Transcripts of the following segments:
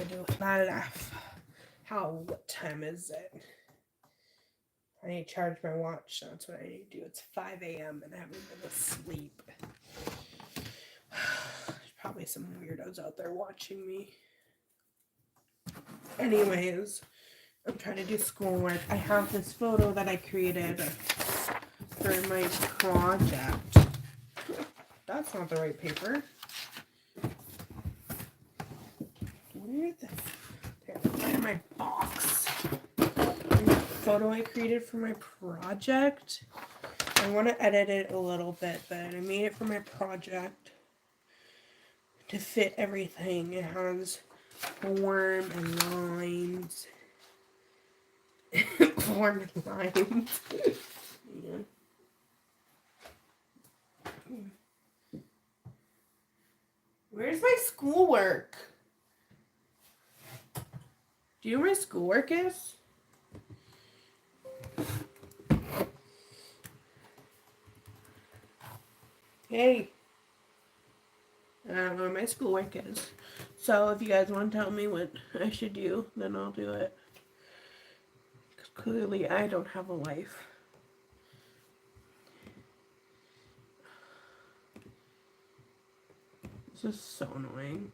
do not enough. What time is it? I need to charge my watch. That's what I need to do. It's 5 a.m. and I haven't been asleep. There's probably some weirdos out there watching me. Anyways, I'm trying to do schoolwork. I have this photo that I created for my project. That's not the right paper. Where's my box? The photo I created for my project. I want to edit it a little bit, but I made it for my project to fit everything. It has form and lines. Form and lines. Yeah. Where's my schoolwork? Do you know where my schoolwork is? Hey. I don't know where my schoolwork is. So if you guys want to tell me what I should do, then I'll do it. Because clearly I don't have a life. This is so annoying.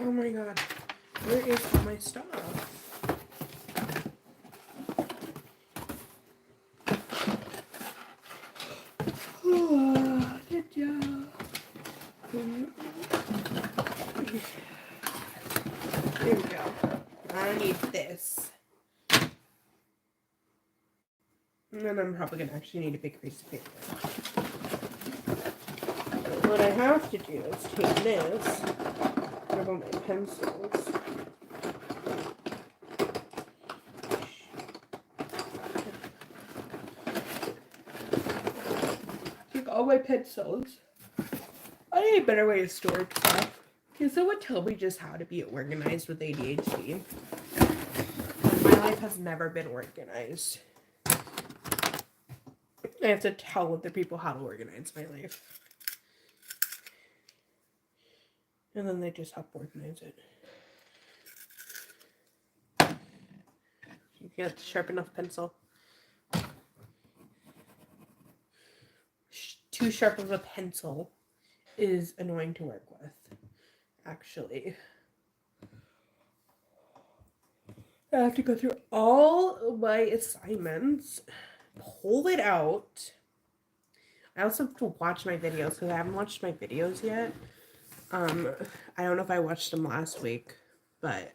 Oh my god. Where is all my stuff? Oh, good job. There we go. I need this. And then I'm probably going to actually need a big piece of paper. What I have to do is take this. What about my pencils? Take all my pencils. I need a better way to store stuff. Because someone tell me just how to be organized with ADHD. My life has never been organized. I have to tell other people how to organize my life. And then they just help organize it. You get a sharp enough pencil. Too sharp of a pencil is annoying to work with, actually. I have to go through all of my assignments, pull it out. I also have to watch my videos because I haven't watched my videos yet. I don't know if I watched them last week, but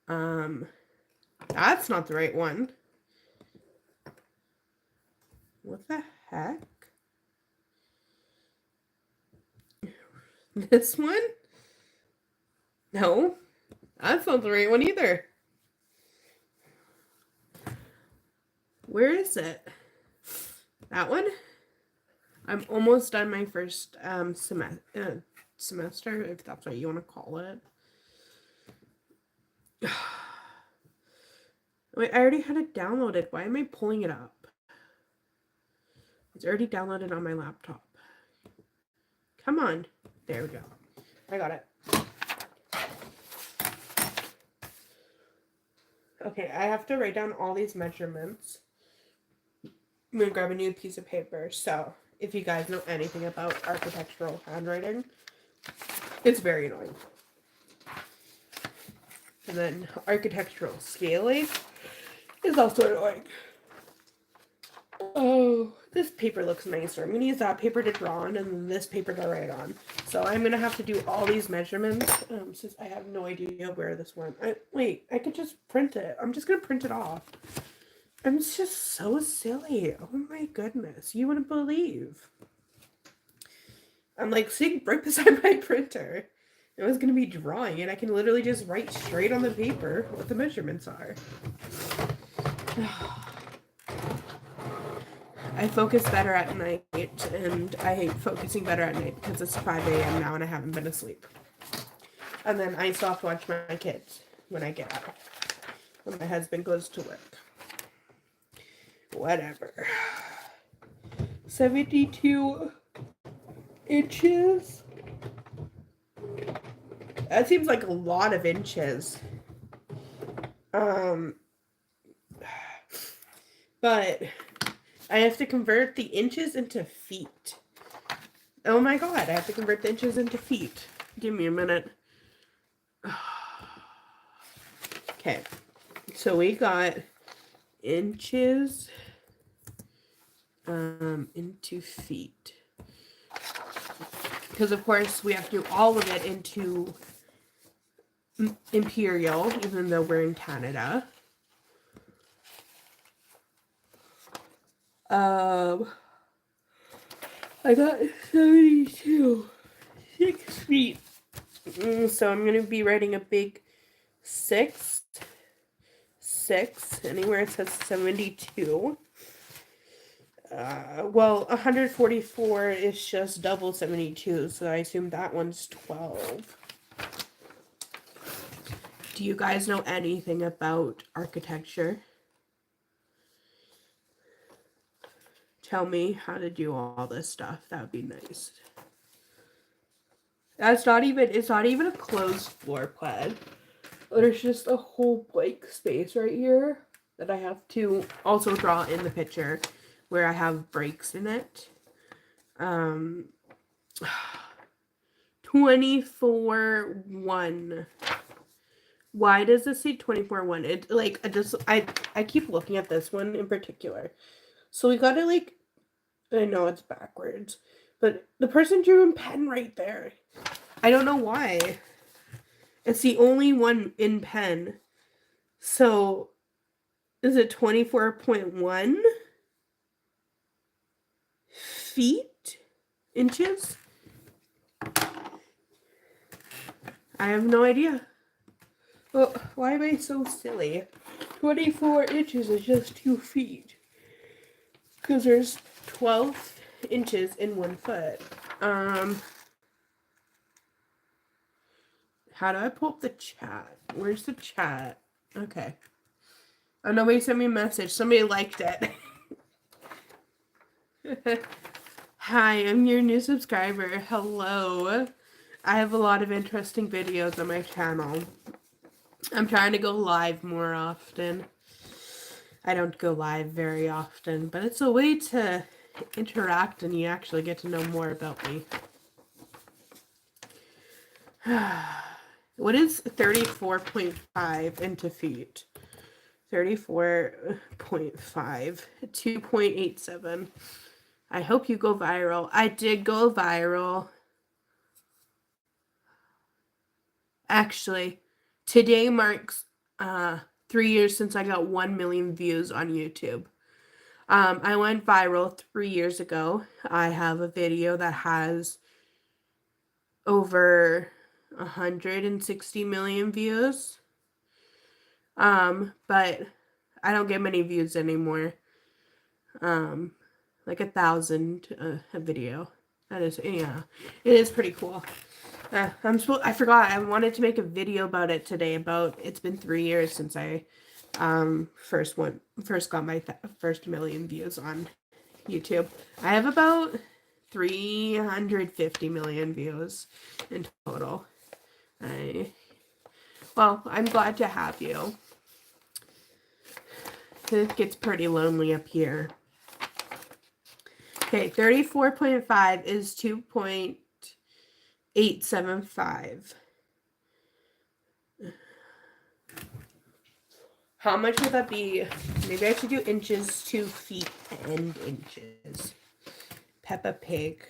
that's not the right one. What the heck? This one? No, that's not the right one either. Where is it? That one? I'm almost done my first semester, if that's what you want to call it. Wait, I already had it downloaded. Why am I pulling it up? It's already downloaded on my laptop. Come on. There we go. I got it. Okay, I have to write down all these measurements. I'm going to grab a new piece of paper. So, if you guys know anything about architectural handwriting, it's very annoying. And then architectural scaling is also annoying. Oh, this paper looks nicer. I'm going to use that paper to draw on and then this paper to write on. So I'm going to have to do all these measurements since I have no idea where this went. Wait, I could just print it. I'm just going to print it off. I'm just so silly. Oh my goodness. You wouldn't believe. I'm like sitting right beside my printer. I was going to be drawing and I can literally just write straight on the paper what the measurements are. I focus better at night, and I hate focusing better at night because it's 5 a.m. now and I haven't been asleep. And then I still have to watch my kids when I get out. when my husband goes to work. Whatever. 72 inches. That seems like a lot of inches. But I have to convert the inches into feet. Oh my god, I have to convert the inches into feet. Give me a minute. Okay, so we got inches into feet. Because of course we have to do all of it into imperial, even though we're in Canada. I got 72. 6 feet. So I'm going to be writing a big 6. 6. Anywhere it says 72. Well, 144 is just double 72, so I assume that one's 12. Do you guys know anything about architecture? Tell me how to do all this stuff. That would be nice. It's not even a closed floor plan. There's just a whole blank space right here that I have to also draw in the picture where I have breaks in it. 24:1. Why does this say 24:1? It like I keep looking at this one in particular. So we gotta like, I know it's backwards, but the person drew in pen right there. I don't know why. It's the only one in pen. So is it 24.1 feet? Inches? I have no idea. Well, why am I so silly? 24 inches is just 2 feet. Because there's 12 inches in 1 foot. How do I pull up the chat? Where's the chat? Okay. Oh, nobody sent me a message. Somebody liked it. Hi, I'm your new subscriber. Hello. I have a lot of interesting videos on my channel. I'm trying to go live more often. I don't go live very often, but it's a way to interact and you actually get to know more about me. What is 34.5 into feet? 34.5, 2.87. I hope you go viral. I did go viral. Actually, today marks 3 years since I got 1 million views on YouTube. I went viral 3 years ago. I have a video that has over 160 million views. But I don't get many views anymore. Like 1,000 a video. That is, yeah, it is pretty cool. I forgot. I wanted to make a video about it today. It's been 3 years since I first got my first million views on YouTube. I have about 350 million views in total. Well, I'm glad to have you. It gets pretty lonely up here. Okay, 34.5 is 2.875. How much would that be? Maybe I should do inches to feet and inches. Peppa Pig.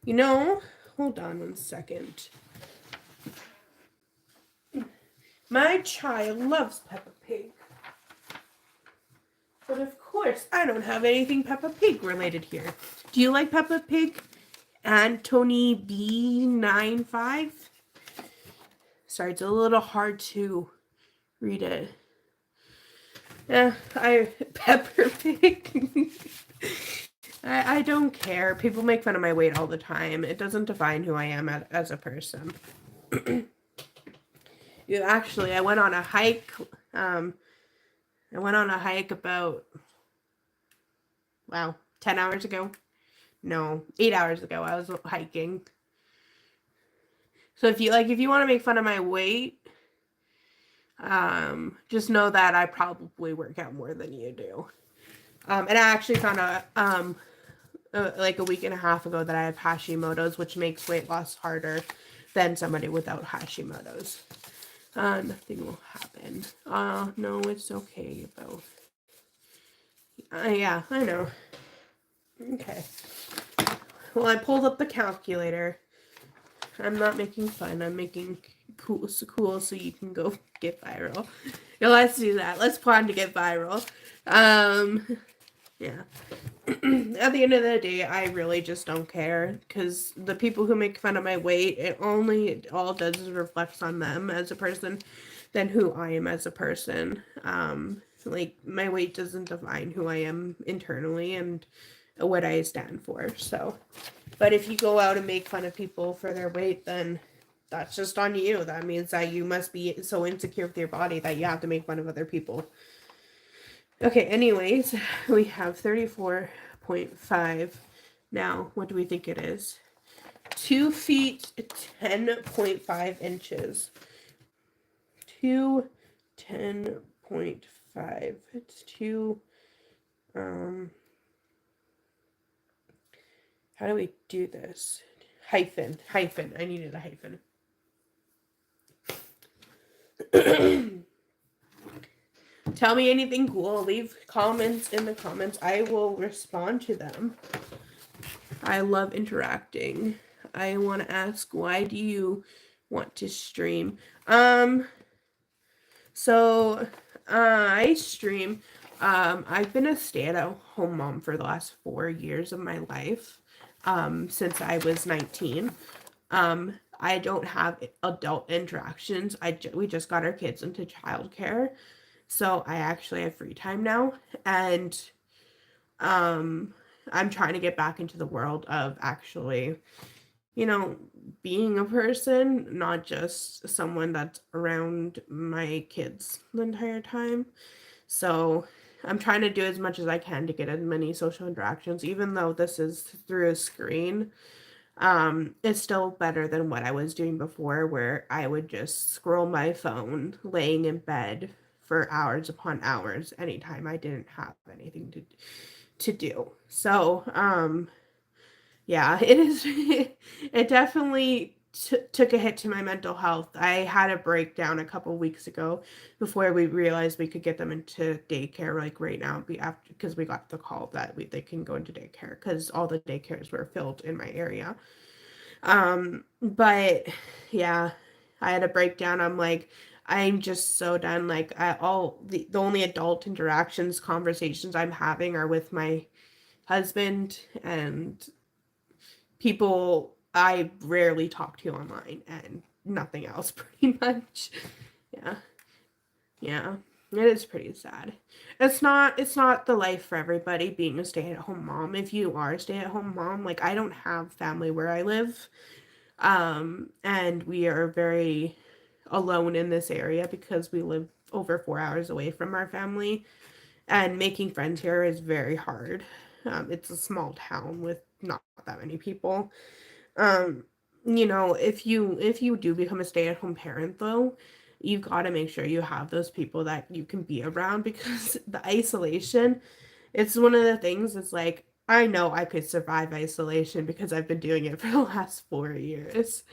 You know, hold on 1 second. My child loves Peppa Pig. But of course, I don't have anything Peppa Pig related here. Do you like Peppa Pig? Anthony B95? Sorry, it's a little hard to read it. Yeah, Peppa Pig. I don't care. People make fun of my weight all the time. It doesn't define who I am as a person. Actually, I went on a hike I went on a hike about, wow, 10 hours ago. No, 8 hours ago I was hiking. So if you want to make fun of my weight, just know that I probably work out more than you do. And I actually found out like a week and a half ago that I have Hashimoto's, which makes weight loss harder than somebody without Hashimoto's. Nothing will happen. No, it's okay though. Yeah, I know. Okay. Well, I pulled up the calculator. I'm not making fun. I'm making cool so you can go get viral. Yeah, let's do that. Let's plan to get viral. Yeah. At the end of the day, I really just don't care because the people who make fun of my weight, it all does is reflects on them as a person than who I am as a person. Like my weight doesn't define who I am internally and what I stand for. So, but if you go out and make fun of people for their weight, then that's just on you. That means that you must be so insecure with your body that you have to make fun of other people. Okay, anyways, we have 34.5. Now, what do we think it is? 2 feet, 10.5 inches. 2, 10.5. It's 2, how do we do this? Hyphen. I needed a hyphen. Tell me anything cool. Leave comments in the comments. I will respond to them. I love interacting. I want to ask, why do you want to stream? So I stream. I've been a stay-at-home mom for the last 4 years of my life. Since I was 19. I don't have adult interactions. We just got our kids into childcare. So I actually have free time now, and I'm trying to get back into the world of actually, being a person, not just someone that's around my kids the entire time. So I'm trying to do as much as I can to get as many social interactions, even though this is through a screen. It's still better than what I was doing before, where I would just scroll my phone laying in bed for hours upon hours anytime I didn't have anything to do. So, yeah, it is. It definitely took a hit to my mental health. I had a breakdown a couple weeks ago before we realized we could get them into daycare, like right now, because we got the call that they can go into daycare because all the daycares were filled in my area. But yeah, I had a breakdown. I'm like, I'm just so done. Like, the only adult interactions, conversations I'm having are with my husband and people I rarely talk to online and nothing else, pretty much. Yeah. Yeah. It is pretty sad. It's not the life for everybody being a stay-at-home mom. If you are a stay-at-home mom, like I don't have family where I live. And we are very alone in this area because we live over 4 hours away from our family, and making friends here is very hard. It's a small town with not that many people. Um, if you do become a stay-at-home parent though, you've got to make sure you have those people that you can be around because the isolation, it's one of the things. It's like I know I could survive isolation because I've been doing it for the last 4 years.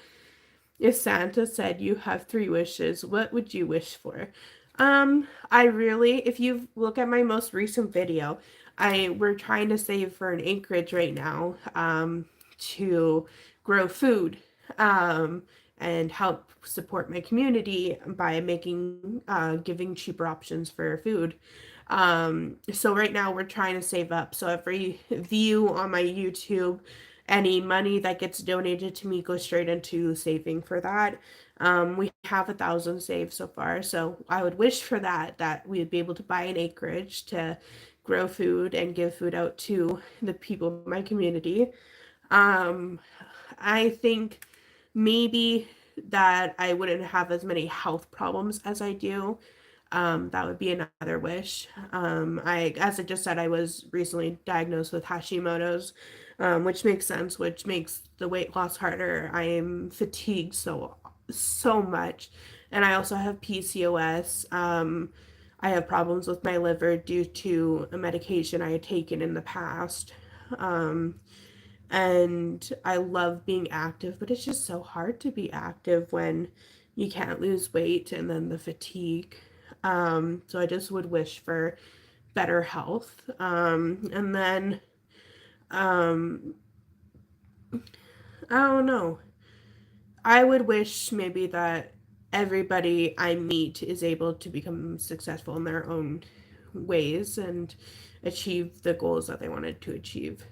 If Santa said you have 3 wishes, what would you wish for? If you look at my most recent video, we're trying to save for an acreage right now, to grow food, and help support my community by giving cheaper options for food. So right now we're trying to save up. So every view on my YouTube, any money that gets donated to me goes straight into saving for that. We have 1,000 saved so far, so I would wish for that we would be able to buy an acreage to grow food and give food out to the people in my community. I think maybe that I wouldn't have as many health problems as I do. That would be another wish. As I just said, I was recently diagnosed with Hashimoto's, which makes sense, which makes the weight loss harder. I am fatigued so much, and I also have PCOS. I have problems with my liver due to a medication I had taken in the past. Um, and I love being active, but it's just so hard to be active when you can't lose weight and then the fatigue. So I just would wish for better health. And then um, I don't know. I would wish maybe that everybody I meet is able to become successful in their own ways and achieve the goals that they wanted to achieve.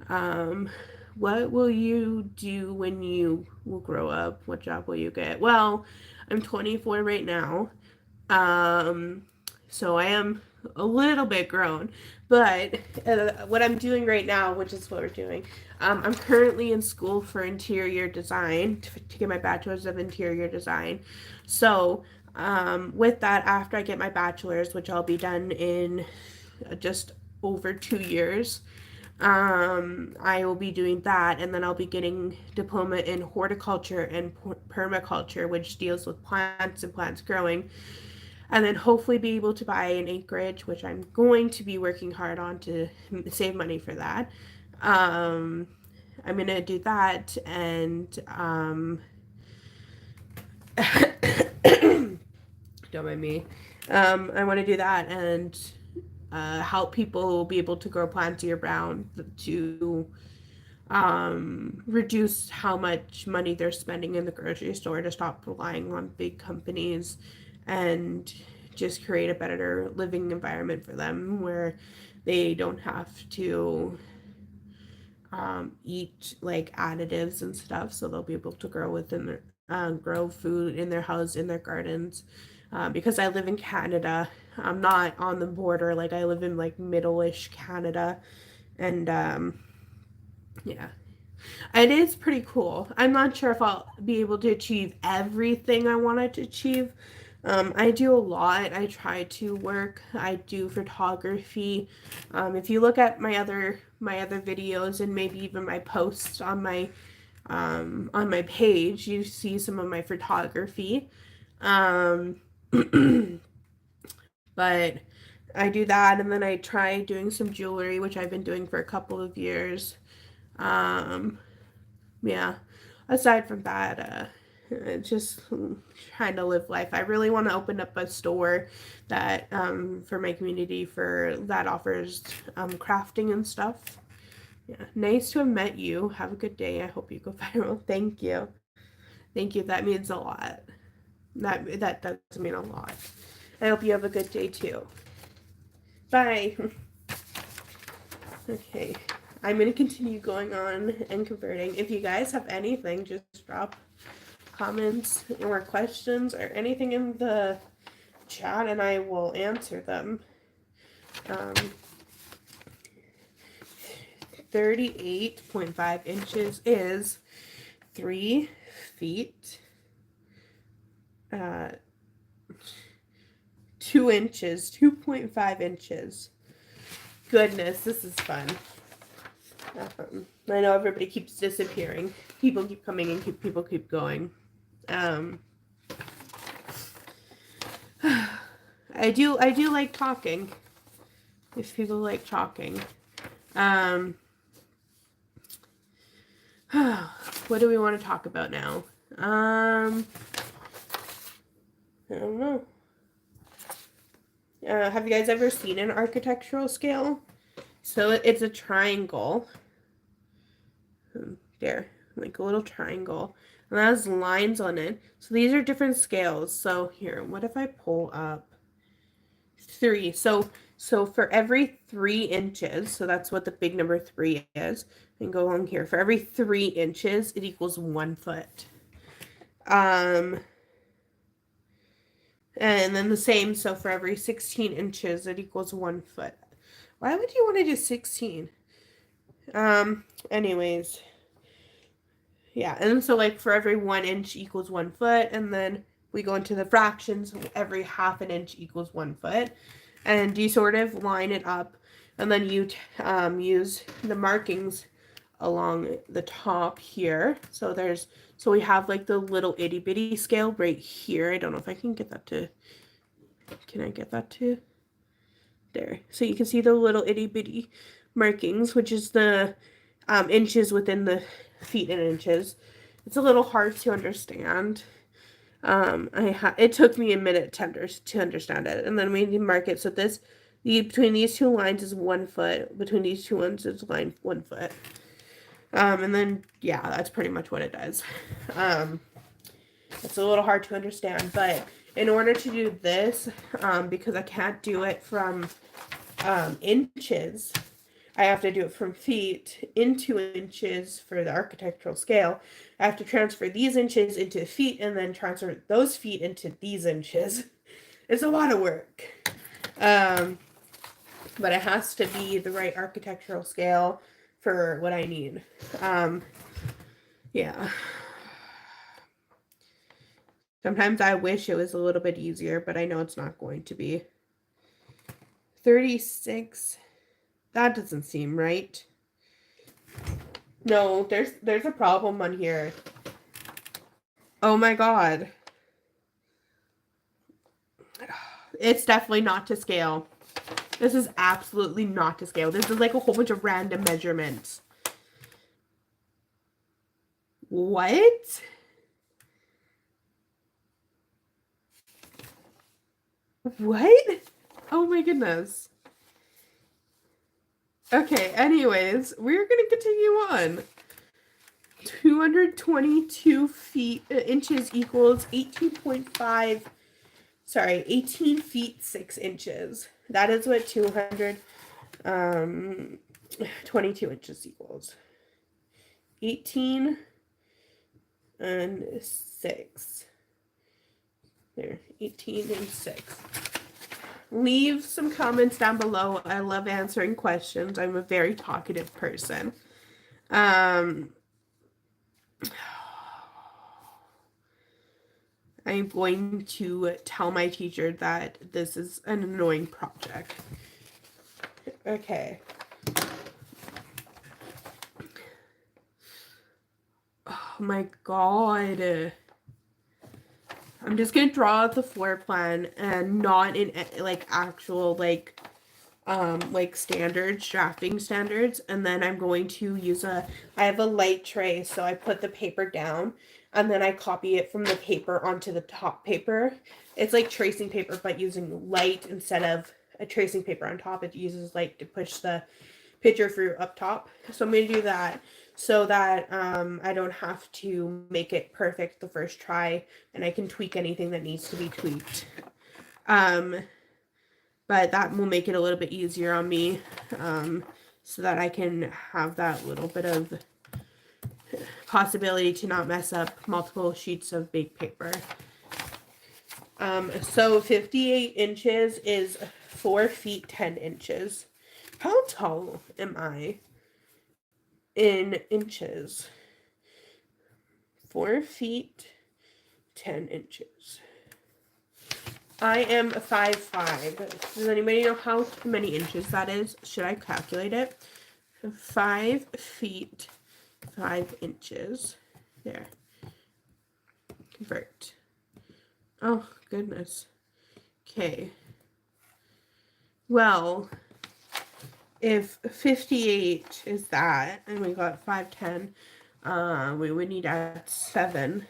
Um, what will you do when you will grow up? What job will you get? Well, I'm 24 right now. Um, so I am a little bit grown, but what I'm doing right now, which is what we're doing, I'm currently in school for interior design to get my bachelor's of interior design. So, with that, after I get my bachelor's, which I'll be done in just over 2 years, I will be doing that, and then I'll be getting diploma in horticulture and permaculture, which deals with plants and plants growing, and then hopefully be able to buy an acreage, which I'm going to be working hard on to save money for that. Um, I'm gonna do that, and don't mind me. I want to do that and help people be able to grow plants year round to reduce how much money they're spending in the grocery store, to stop relying on big companies, and just create a better living environment for them where they don't have to eat like additives and stuff, so they'll be able to grow within their grow food in their house, in their gardens. Because I live in Canada, I'm not on the border. Like I live in like middle-ish Canada, and yeah, it is pretty cool. I'm not sure if I'll be able to achieve everything I wanted to achieve. I do a lot. I try to work. I do photography. If you look at my other videos and maybe even my posts on my page, you see some of my photography. Um, but I do that, and then I try doing some jewelry, which I've been doing for a couple of years. Um, yeah. Aside from that, just trying to live life. I really want to open up a store that for my community for that offers crafting and stuff. Yeah. Nice to have met you. Have a good day. I hope you go viral. Thank you. Thank you. That means a lot. That does mean a lot. I hope you have a good day too. Bye. Okay. I'm going to continue going on and converting. If you guys have anything, just drop comments or questions or anything in the chat and I will answer them. 38.5 inches is 3 feet, 2 inches, 2.5 inches. Goodness, this is fun. I know everybody keeps disappearing. People keep coming and people keep going. I do like talking. If people like talking. What do we want to talk about now? I don't know. Have you guys ever seen an architectural scale? So it's a triangle. There, like a little triangle. And that has lines on it. So these are different scales. So here, what if I pull up 3? So for every 3 inches, so that's what the big number 3 is, and go along here. For every 3 inches, it equals 1 foot. And then the same, so for every 16 inches, it equals 1 foot. Why would you want to do 16? Anyways. Yeah, and so like for every 1 inch equals 1 foot, and then we go into the fractions, every half an inch equals 1 foot. And you sort of line it up, and then you use the markings along the top here. So we have like the little itty bitty scale right here. I don't know if I can get that to, can I get that to? There. So you can see the little itty bitty markings, which is the inches within the feet and inches. It's a little hard to understand. It took me a minute to understand it, and then we mark it. So between these two lines is 1 foot. Between these two ones is 1 foot. And then yeah, that's pretty much what it does. It's a little hard to understand, but in order to do this, because I can't do it from inches, I have to do it from feet into inches for the architectural scale. I have to transfer these inches into feet and then transfer those feet into these inches. It's a lot of work. But it has to be the right architectural scale for what I need. Yeah. Sometimes I wish it was a little bit easier, but I know it's not going to be. 36. That doesn't seem right. No, there's a problem on here. Oh my god. It's definitely not to scale. This is absolutely not to scale. This is like a whole bunch of random measurements. What? What? Oh my goodness. Okay, anyways, we're gonna continue on. 222 inches equals 18 feet 6 inches. That is what 222 inches equals. 18 and 6. There, 18 and 6. Leave some comments down below. I love answering questions. I'm a very talkative person. I'm going to tell my teacher that this is an annoying project. Okay. Oh my god. I'm just gonna draw out the floor plan and not in like actual like standards, drafting standards, and then I'm going to use I have a light tray, so I put the paper down and then I copy it from the paper onto the top paper. It's like tracing paper, but using light instead of a tracing paper on top. It uses light to push the picture through up top. So I'm gonna do that so that I don't have to make it perfect the first try, and I can tweak anything that needs to be tweaked. But that will make it a little bit easier on me, so that I can have that little bit of possibility to not mess up multiple sheets of baked paper. So 58 inches is 4 feet 10 inches. How tall am I in inches? 4 feet 10 inches. I am 5'5". Does anybody know how many inches that is? Should I calculate it? 5 feet 5 inches. There. Convert. Oh, goodness. Okay. Well, if 58 is that, and we got 5'10", we would need to add 7.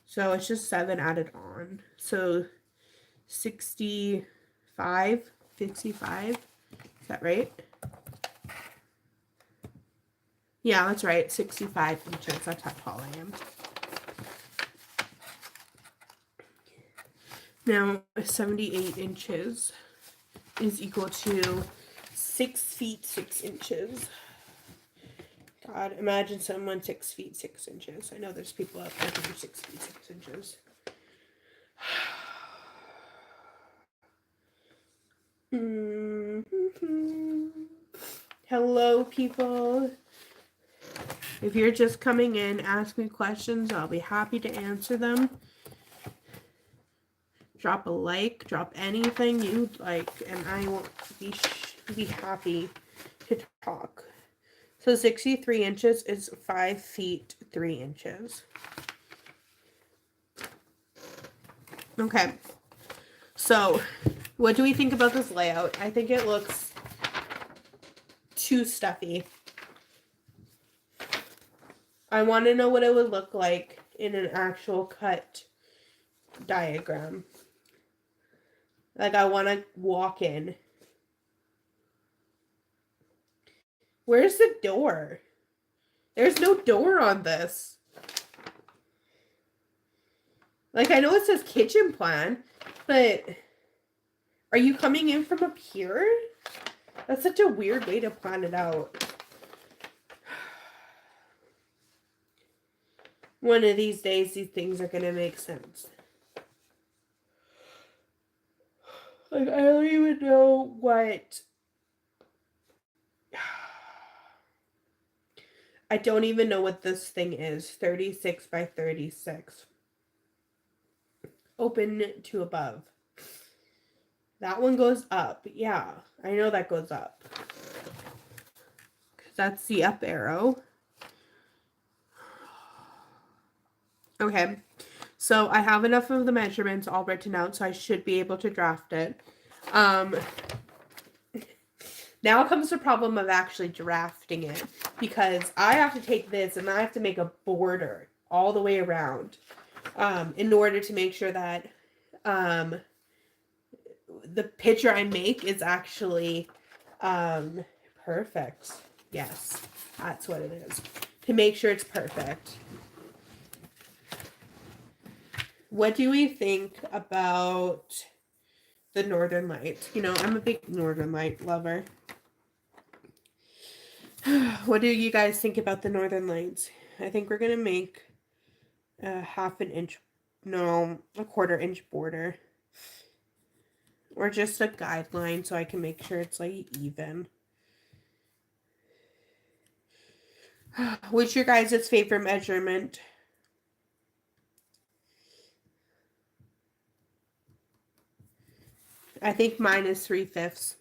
So it's just 7 added on. So 65, 55. Is that right? Yeah, that's right. 65 inches. That's how tall I am. Now, 78 inches is equal to 6 feet 6 inches. God, imagine someone 6 feet 6 inches. I know there's people out there who are 6 feet 6 inches. Hello, people. If you're just coming in, ask me questions. I'll be happy to answer them. Drop a like, drop anything you'd like, and I will be happy to talk. So 63 inches is 5 feet 3 inches. Okay. So, what do we think about this layout? I think it looks too stuffy. I want to know what it would look like in an actual cut diagram. Like, I want to walk in. Where's the door? There's no door on this. Like, I know it says kitchen plan, but are you coming in from up here? That's such a weird way to plan it out. One of these days, these things are going to make sense. Like, I don't even know what... I don't even know what this thing is. 36 by 36. Open to above. That one goes up. Yeah, I know that goes up. That's the up arrow. Okay, so I have enough of the measurements all written out, so I should be able to draft it. Now comes the problem of actually drafting it, because I have to take this and I have to make a border all the way around in order to make sure that the picture I make is actually perfect. Yes, that's what it is. To make sure it's perfect. What do we think about the Northern Lights? You know, I'm a big Northern Light lover. What do you guys think about the Northern Lights? I think we're going to make a quarter-inch border. Or just a guideline so I can make sure it's like even. What's your guys' favorite measurement? I think mine is 3/5.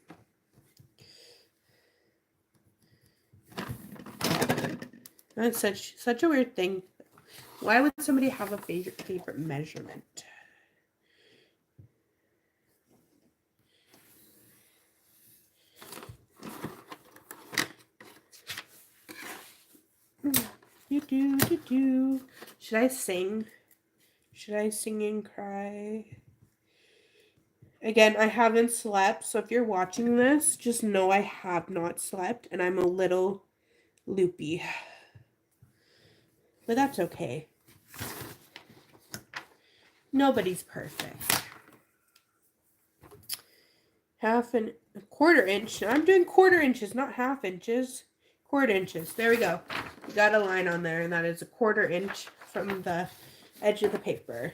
That's such a weird thing. Why would somebody have a favorite measurement? Should I sing? Should I sing and cry? Again, I haven't slept, so if you're watching this, just know I have not slept, and I'm a little loopy. But that's okay. Nobody's perfect. A quarter inch. I'm doing quarter inches, not half inches. Quarter inches. There we go. We got a line on there, and that is a quarter inch from the edge of the paper.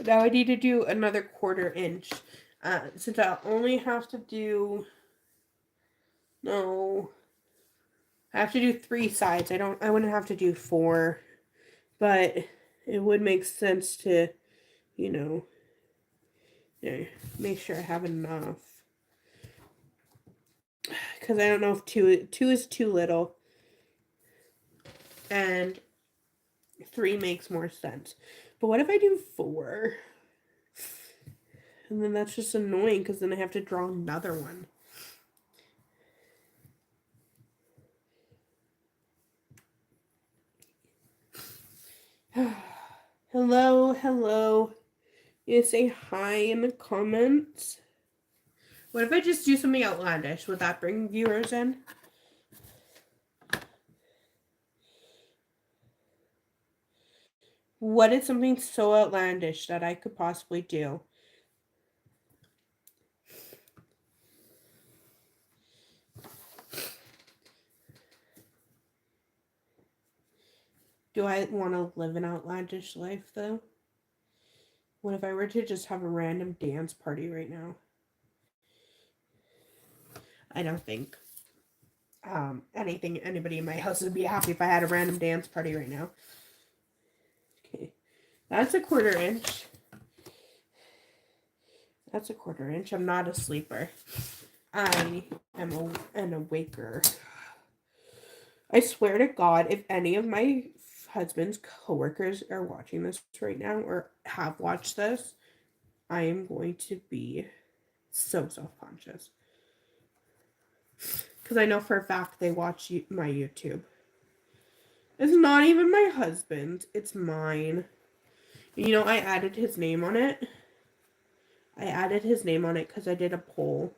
Now I need to do another quarter inch. Since I only have to do... No. I have to do 3 sides. I wouldn't have to do 4. But it would make sense to, you know, make sure I have enough. Because I don't know if 2 is too little. And 3 makes more sense. But what if I do 4? And then that's just annoying because then I have to draw another one. Hello. You say hi in the comments. What if I just do something outlandish? Would that bring viewers in? What is something so outlandish that I could possibly do? Do I want to live an outlandish life, though? What if I were to just have a random dance party right now? I don't think anybody in my house would be happy if I had a random dance party right now. That's a 1/4 inch. That's a 1/4 inch. I'm not a sleeper. I am an awaker. I swear to God, if any of my husband's coworkers are watching this right now or have watched this, I am going to be so self-conscious. Because I know for a fact they watch my YouTube. It's not even my husband's, it's mine. You know, I added his name on it. I added his name on it because I did a poll.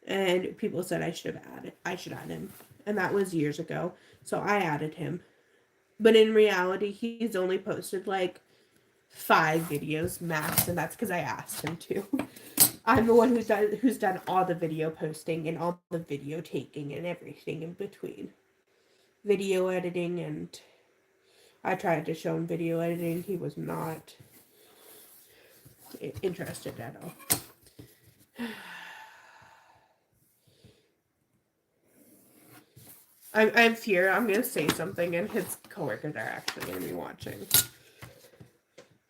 And people said I should add him. And that was years ago. So I added him. But in reality, he's only posted like 5 videos max, and that's because I asked him to. I'm the one who's done all the video posting and all the video taking and everything in between. Video editing, and I tried to show him video editing. He was not interested at all. I'm fear I'm gonna say something and his coworkers are actually gonna be watching.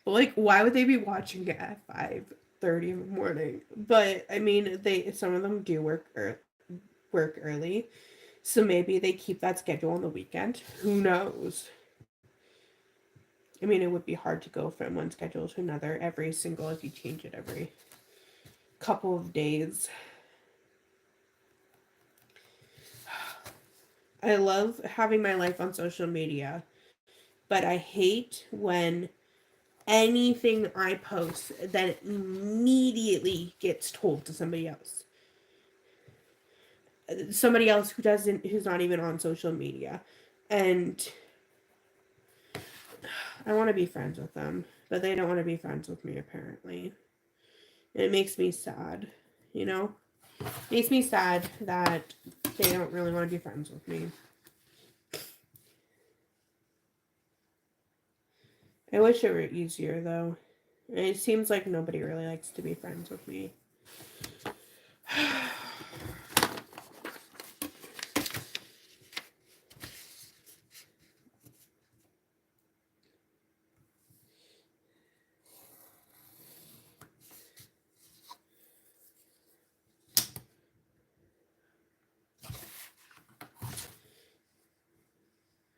But like, why would they be watching it at 5:30 in the morning? But I mean, some of them do work early, so maybe they keep that schedule on the weekend. Who knows? I mean, it would be hard to go from one schedule to another if you change it every couple of days. I love having my life on social media, but I hate when anything I post that immediately gets told to somebody else. Somebody else who's not even on social media. And I want to be friends with them, but they don't want to be friends with me apparently. And it makes me sad, you know? It makes me sad that they don't really want to be friends with me. I wish it were easier, though. It seems like nobody really likes to be friends with me.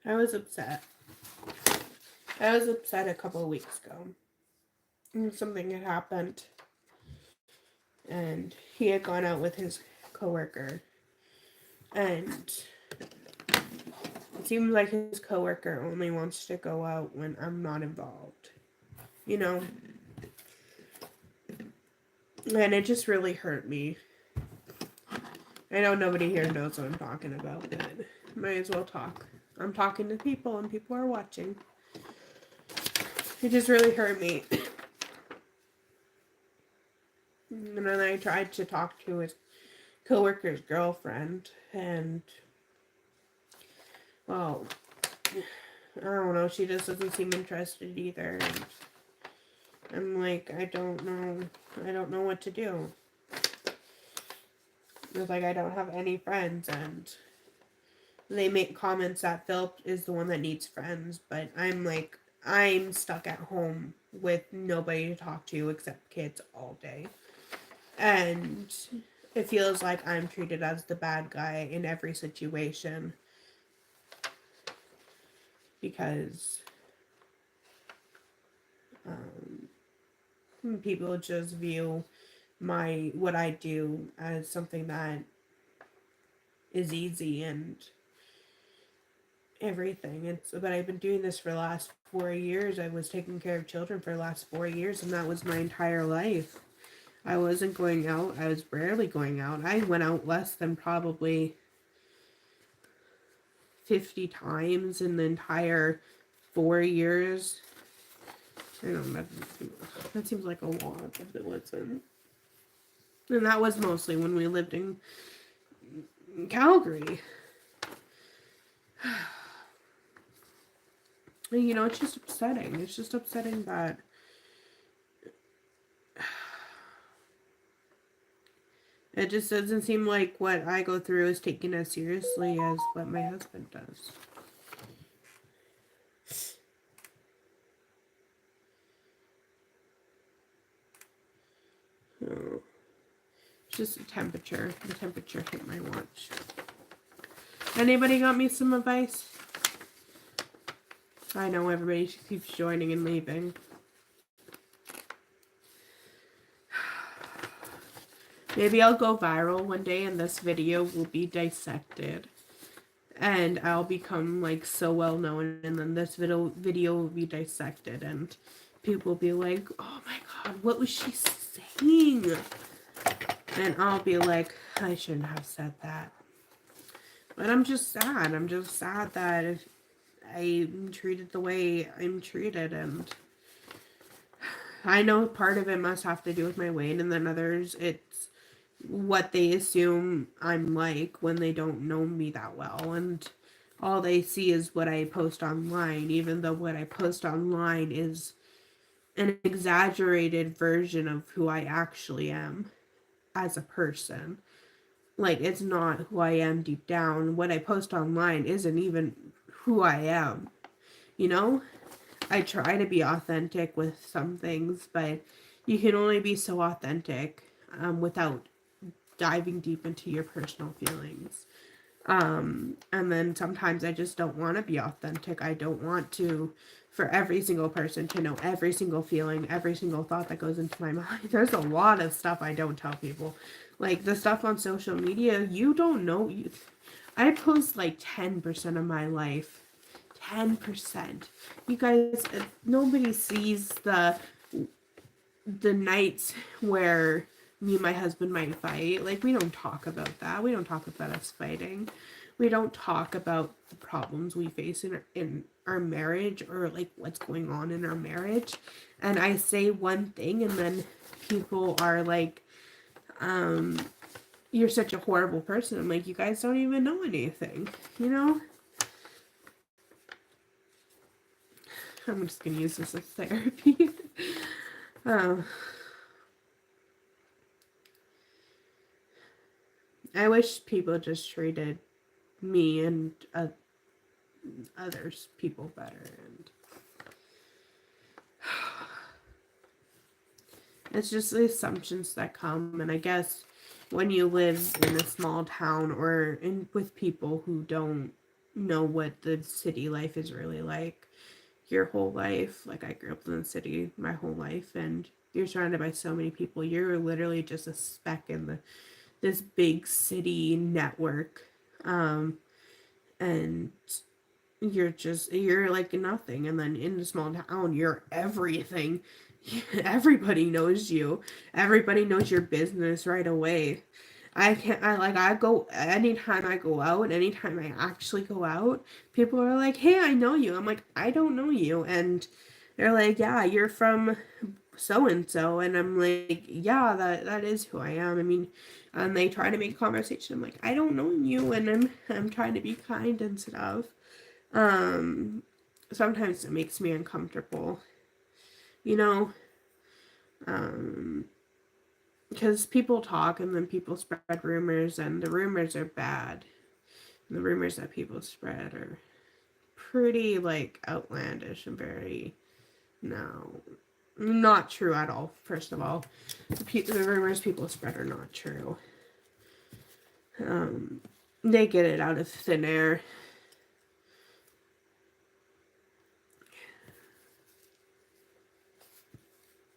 I was upset. A couple of weeks ago. Something had happened. And he had gone out with his coworker. And it seems like his coworker only wants to go out when I'm not involved. You know? And it just really hurt me. I know nobody here knows what I'm talking about, but might as well talk. I'm talking to people and people are watching. It just really hurt me. And then I tried to talk to his coworker's girlfriend, and well, I don't know, she just doesn't seem interested either. And I'm like, I don't know what to do. It's like I don't have any friends, and they make comments that Philip is the one that needs friends, but I'm like, I'm stuck at home with nobody to talk to except kids all day. And it feels like I'm treated as the bad guy in every situation. Because people just view what I do as something that is easy and everything. But I've been doing this for the last 4 years. I was taking care of children for the last 4 years, and that was my entire life. I wasn't going out. I was rarely going out. I went out less than probably 50 times in the entire 4 years. I don't know, that seems like a lot, but it wasn't. And that was mostly when we lived in Calgary. You know, it's just upsetting. It's just upsetting that it just doesn't seem like what I go through is taken as seriously as what my husband does. Just the temperature hit my watch. Anybody got me some advice? I know everybody keeps joining and leaving. Maybe I'll go viral one day and this video will be dissected. And I'll become like so well known, and then this video will be dissected and people will be like, oh my god, what was she saying? And I'll be like, I shouldn't have said that. But I'm just sad. I'm just sad that I'm treated the way I'm treated, and I know part of it must have to do with my weight, and then others, it's what they assume I'm like when they don't know me that well, and all they see is what I post online, even though what I post online is an exaggerated version of who I actually am as a person. Like, it's not who I am deep down. What I post online isn't even who I am, you know? I try to be authentic with some things, but you can only be so authentic without diving deep into your personal feelings. And then sometimes I just don't want to be authentic. I don't want to, for every single person to know every single feeling, every single thought that goes into my mind. There's a lot of stuff I don't tell people. Like the stuff on social media, you don't know. I post like 10% of my life. 10%. You guys, nobody sees the nights where me and my husband might fight. Like, we don't talk about that. We don't talk about us fighting. We don't talk about the problems we face in our marriage, or like what's going on in our marriage. And I say one thing and then people are like, you're such a horrible person. I'm like, you guys don't even know anything, you know? I'm just gonna use this as therapy. I wish people just treated me and others people better, and it's just the assumptions that come. And I guess when you live in a small town or with people who don't know what the city life is really like your whole life, like I grew up in the city my whole life, and you're surrounded by so many people, you're literally just a speck in this big city network, and you're like nothing. And then in the small town, you're everything. Everybody knows you. Everybody knows your business right away. I go, anytime I go out, anytime I actually go out, people are like, hey, I know you. I'm like, I don't know you. And they're like, yeah, you're from so and so. And I'm like, yeah, that is who I am. I mean, and they try to make conversation. I'm like, I don't know you, and I'm trying to be kind and stuff. Sometimes it makes me uncomfortable, you know, because people talk and then people spread rumors, and the rumors are bad. And the rumors that people spread are pretty like outlandish and very, no, not true at all. First of all, the rumors people spread are not true. They get it out of thin air.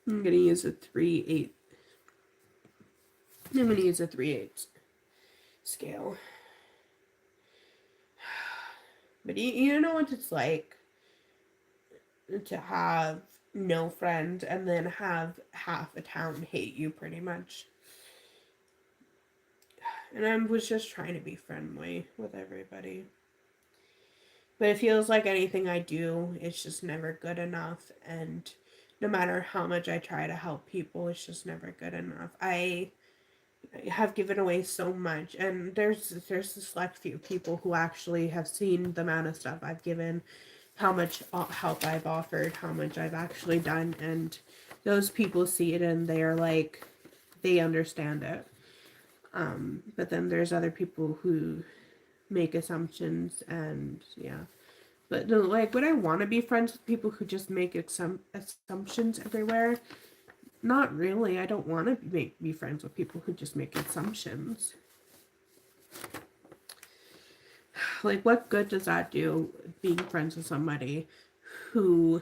I'm gonna use a 3/8. I'm gonna use a 3/8 scale. But you know what it's like to have no friends and then have half a town hate you, pretty much. And I was just trying to be friendly with everybody. But it feels like anything I do, it's just never good enough. And no matter how much I try to help people, it's just never good enough. I have given away so much, and there's a select few people who actually have seen the amount of stuff I've given, how much help I've offered, how much I've actually done, and those people see it and they're like, they understand it. But then there's other people who make assumptions, and yeah. But like, would I want to be friends with people who just make assumptions everywhere? Not really. I don't want to be friends with people who just make assumptions. Like, what good does that do, being friends with somebody who,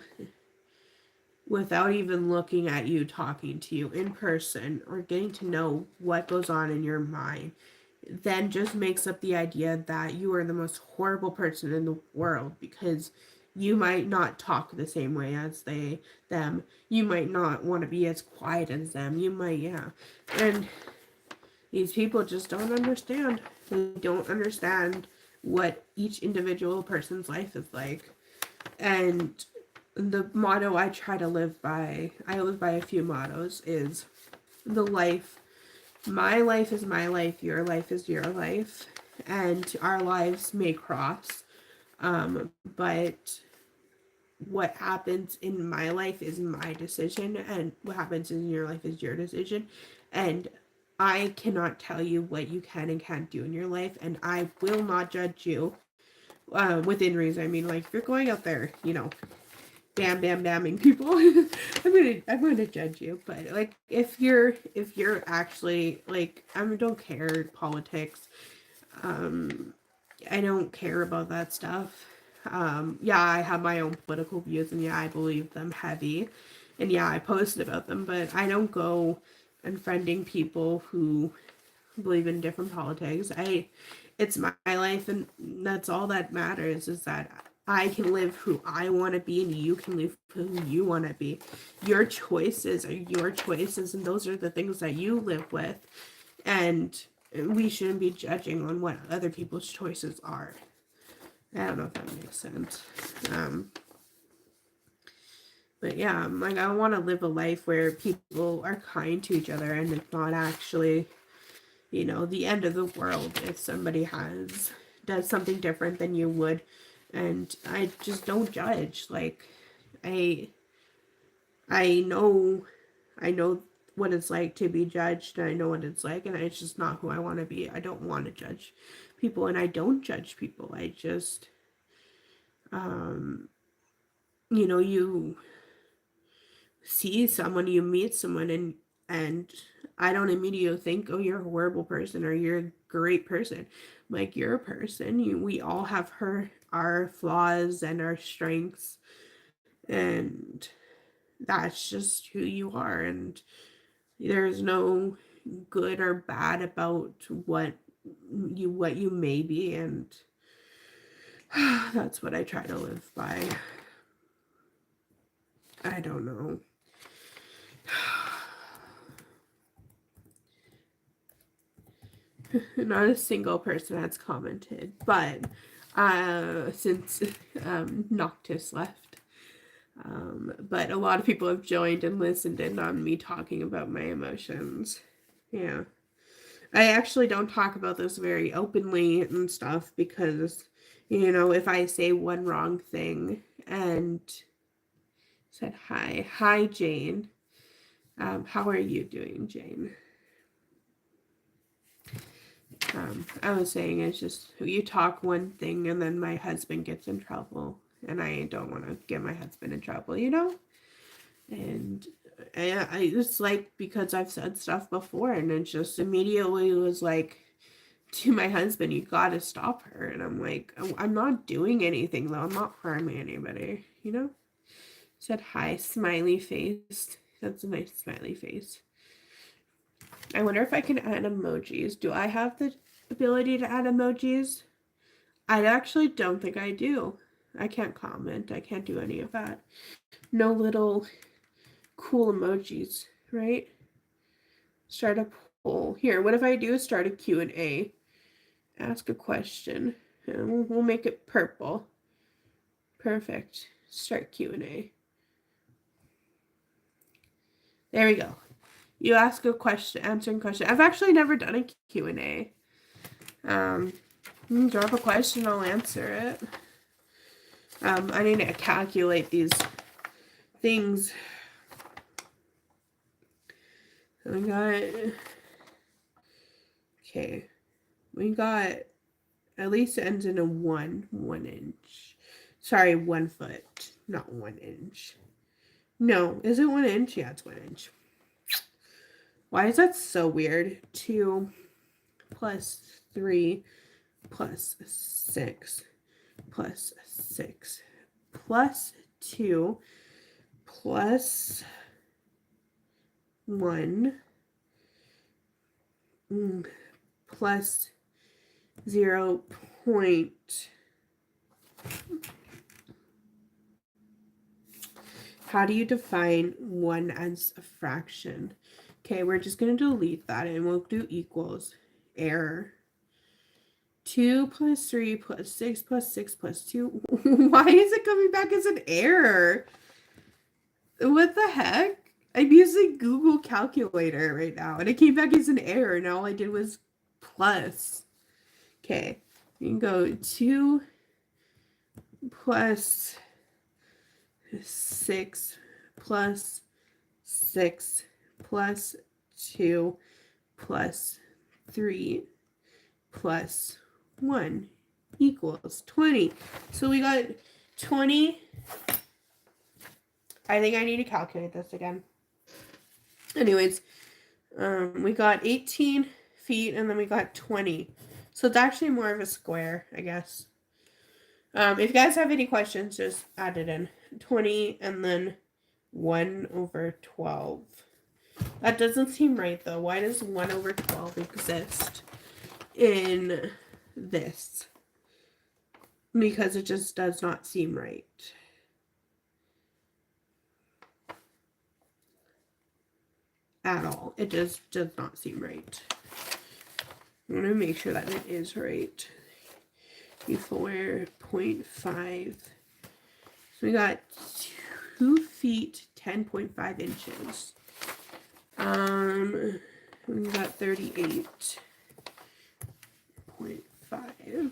without even looking at you, talking to you in person, or getting to know what goes on in your mind, then just makes up the idea that you are the most horrible person in the world because you might not talk the same way as them. You might not want to be as quiet as them. You might, yeah. And these people just don't understand. They don't understand what each individual person's life is like. And the motto I try to live by, I live by a few mottos, is my life is my life, your life is your life, and our lives may cross, but what happens in my life is my decision, and what happens in your life is your decision, and I cannot tell you what you can and can't do in your life, and I will not judge you, within reason. I mean, like, if you're going out there, damning people, I'm gonna judge you. But like, if you're actually, like, I don't care politics. I don't care about that stuff. Yeah, I have my own political views, and yeah, I believe them heavy, and yeah, I post about them. But I don't go unfriending people who believe in different politics. It's my life, and that's all that matters, is that I can live who I want to be, and you can live who you want to be. Your choices are your choices, and those are the things that you live with, and we shouldn't be judging on what other people's choices are. I don't know if that makes sense. But yeah, like, I want to live a life where people are kind to each other, and it's not actually, the end of the world if somebody does something different than you would. And I just don't judge. Like, I I know what it's like to be judged, and I know what it's like, and it's just not who I want to be. I don't want to judge people, and I don't judge people. I just, you see someone, you meet someone, and I don't immediately think, oh, you're a horrible person or you're a great person. Like, you're a person. We all have our flaws and our strengths, and that's just who you are. And there's no good or bad about what you may be, and that's what I try to live by. I don't know. Not a single person has commented, but since Noctis left, but a lot of people have joined and listened in on me talking about my emotions. Yeah, I actually don't talk about this very openly and stuff because, if I say one wrong thing, and said hi Jane, how are you doing, Jane? I was saying, it's just, you talk one thing and then my husband gets in trouble, and I don't want to get my husband in trouble, and I it's like, because I've said stuff before, and it just immediately was like, to my husband, you gotta stop her, and I'm like, I'm not doing anything though, I'm not harming anybody, Said hi, smiley face. That's a nice smiley face. I wonder if I can add emojis. Do I have the ability to add emojis? I actually don't think I do. I can't comment. I can't do any of that. No little cool emojis, right? Start a poll. Here, what if I do start a Q&A? Ask a question. And we'll make it purple. Perfect. Start Q&A. There we go. You ask a question, answering question. I've actually never done a Q&A. Drop a question, I'll answer it. I need to calculate these things. We got, okay, we got, at least ends in a 1 inch. Sorry, 1 foot, not 1 inch. No, is it 1 inch? Yeah, it's 1 inch. Why is that so weird? 2 plus 3 plus 6 plus 6 plus 2 plus 1 plus 0. How do you define 1 as a fraction? Okay, we're just going to delete that and we'll do equals. Error. 2 plus 3 plus 6 plus 6 plus 2. Why is it coming back as an error? What the heck? I'm using Google Calculator right now, and it came back as an error, and all I did was plus. Okay, you can go 2 plus 6 plus 6 plus 2 plus 3 plus 1 equals 20. So we got 20. I think I need to calculate this again. Anyways, we got 18 feet and then we got 20. So it's actually more of a square, I guess. If you guys have any questions, just add it in. 20 and then 1 over 12. That doesn't seem right, though. Why does 1 over 12 exist in this? Because it just does not seem right. At all. It just does not seem right. I'm going to make sure that it is right. 4.5. So we got 2 feet, 10.5 inches. We got 38.5.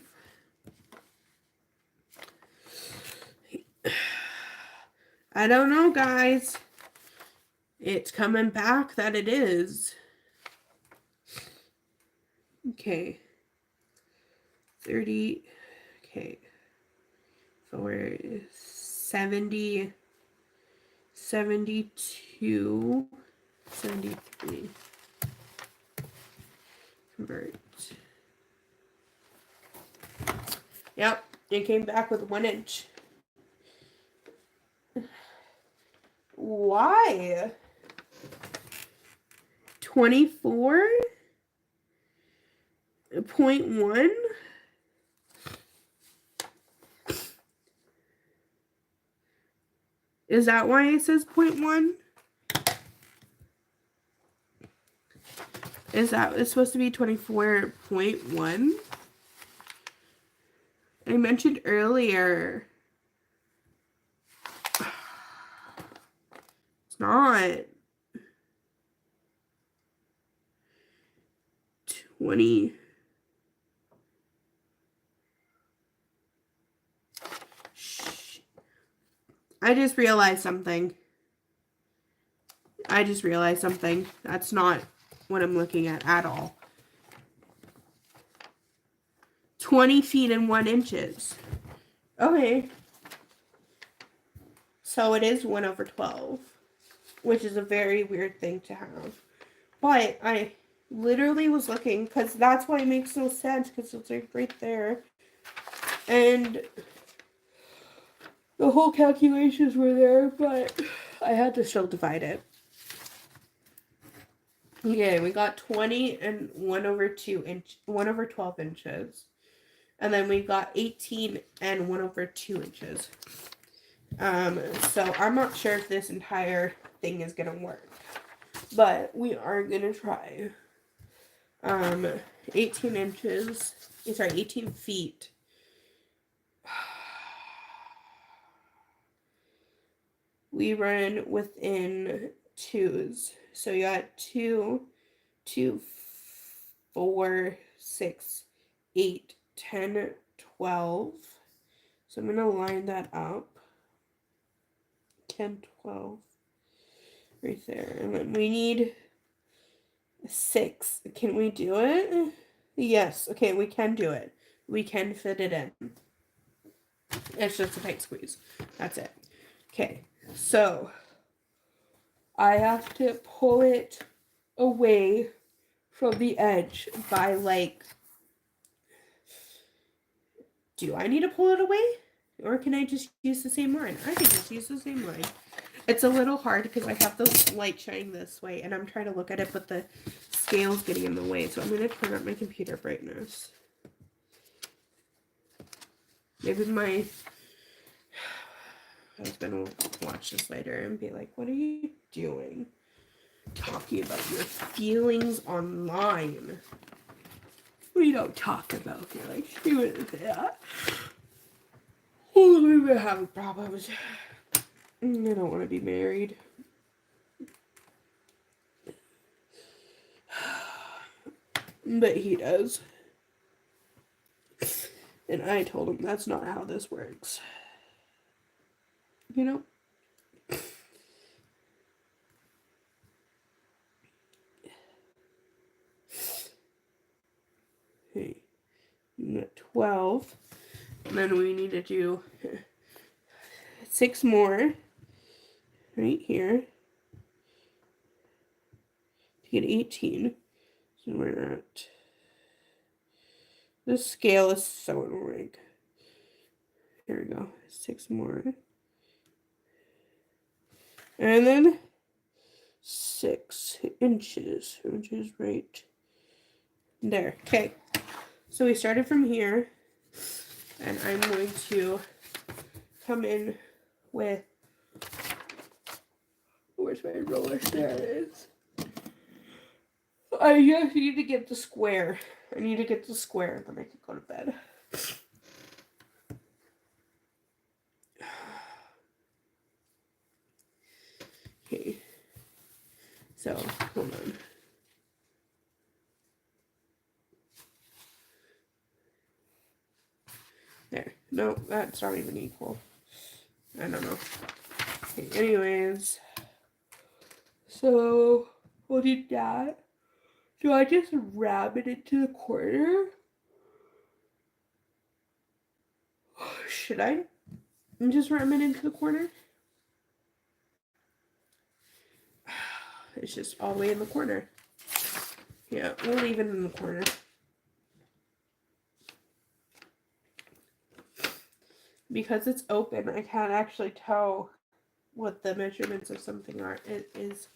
I don't know, guys. It's coming back that it is. Okay. 30. Okay. So we're 70, 72, 73. Convert. Yep. It came back with 1 inch. Why? 24.1? Is that why it says 0.1? Is that it's supposed to be 24.1? I mentioned earlier. It's not. 20. Shh. I just realized something. That's not what I'm looking at all. 20 feet and 1 inches. Okay. So it is 1 over 12, which is a very weird thing to have. But I literally was looking, because that's why it makes no sense, because it's like right there. And the whole calculations were there, but I had to still divide it. Okay, we got 20 and 1 over 12 inches. And then we got 18 and 1 over 2 inches. So I'm not sure if this entire thing is gonna work, but we are gonna try. 18 inches, sorry, 18 feet. We run within twos. So you got 2, 4, 6, 8, 10, 12. So I'm going to line that up. 10, 12. Right there. And then we need 6. Can we do it? Yes. Okay, we can do it. We can fit it in. It's just a tight squeeze. That's it. Okay. So I have to pull it away from the edge by like, do I need to pull it away? Or can I just use the same line? I can just use the same line. It's a little hard because I have the light shining this way and I'm trying to look at it, but the scale's getting in the way. So I'm going to turn up my computer brightness. Maybe my husband will watch this later and be like, what are you doing? Talking about your feelings online. We don't talk about feelings. You wouldn't say that. Oh, we've been having problems. I don't want to be married. But he does. And I told him that's not how this works. You know? Okay. 12. And then we need to do 6 more. Right here. To get 18. So we're at... This scale is so annoying. Here we go. 6 more. And then 6 inches. Which is right there. Okay. So we started from here. And I'm going to come in with... Where's my roller? There it is. I just need to get the square. I need to get the square, then I can go to bed. Okay. So, hold on. There. No, that's not even equal. I don't know. Okay, anyways. So, we'll do that. Do I just ram it into the corner? Should I just ram it into the corner? It's just all the way in the corner. Yeah, we'll leave it in the corner. Because it's open, I can't actually tell what the measurements of something are. It is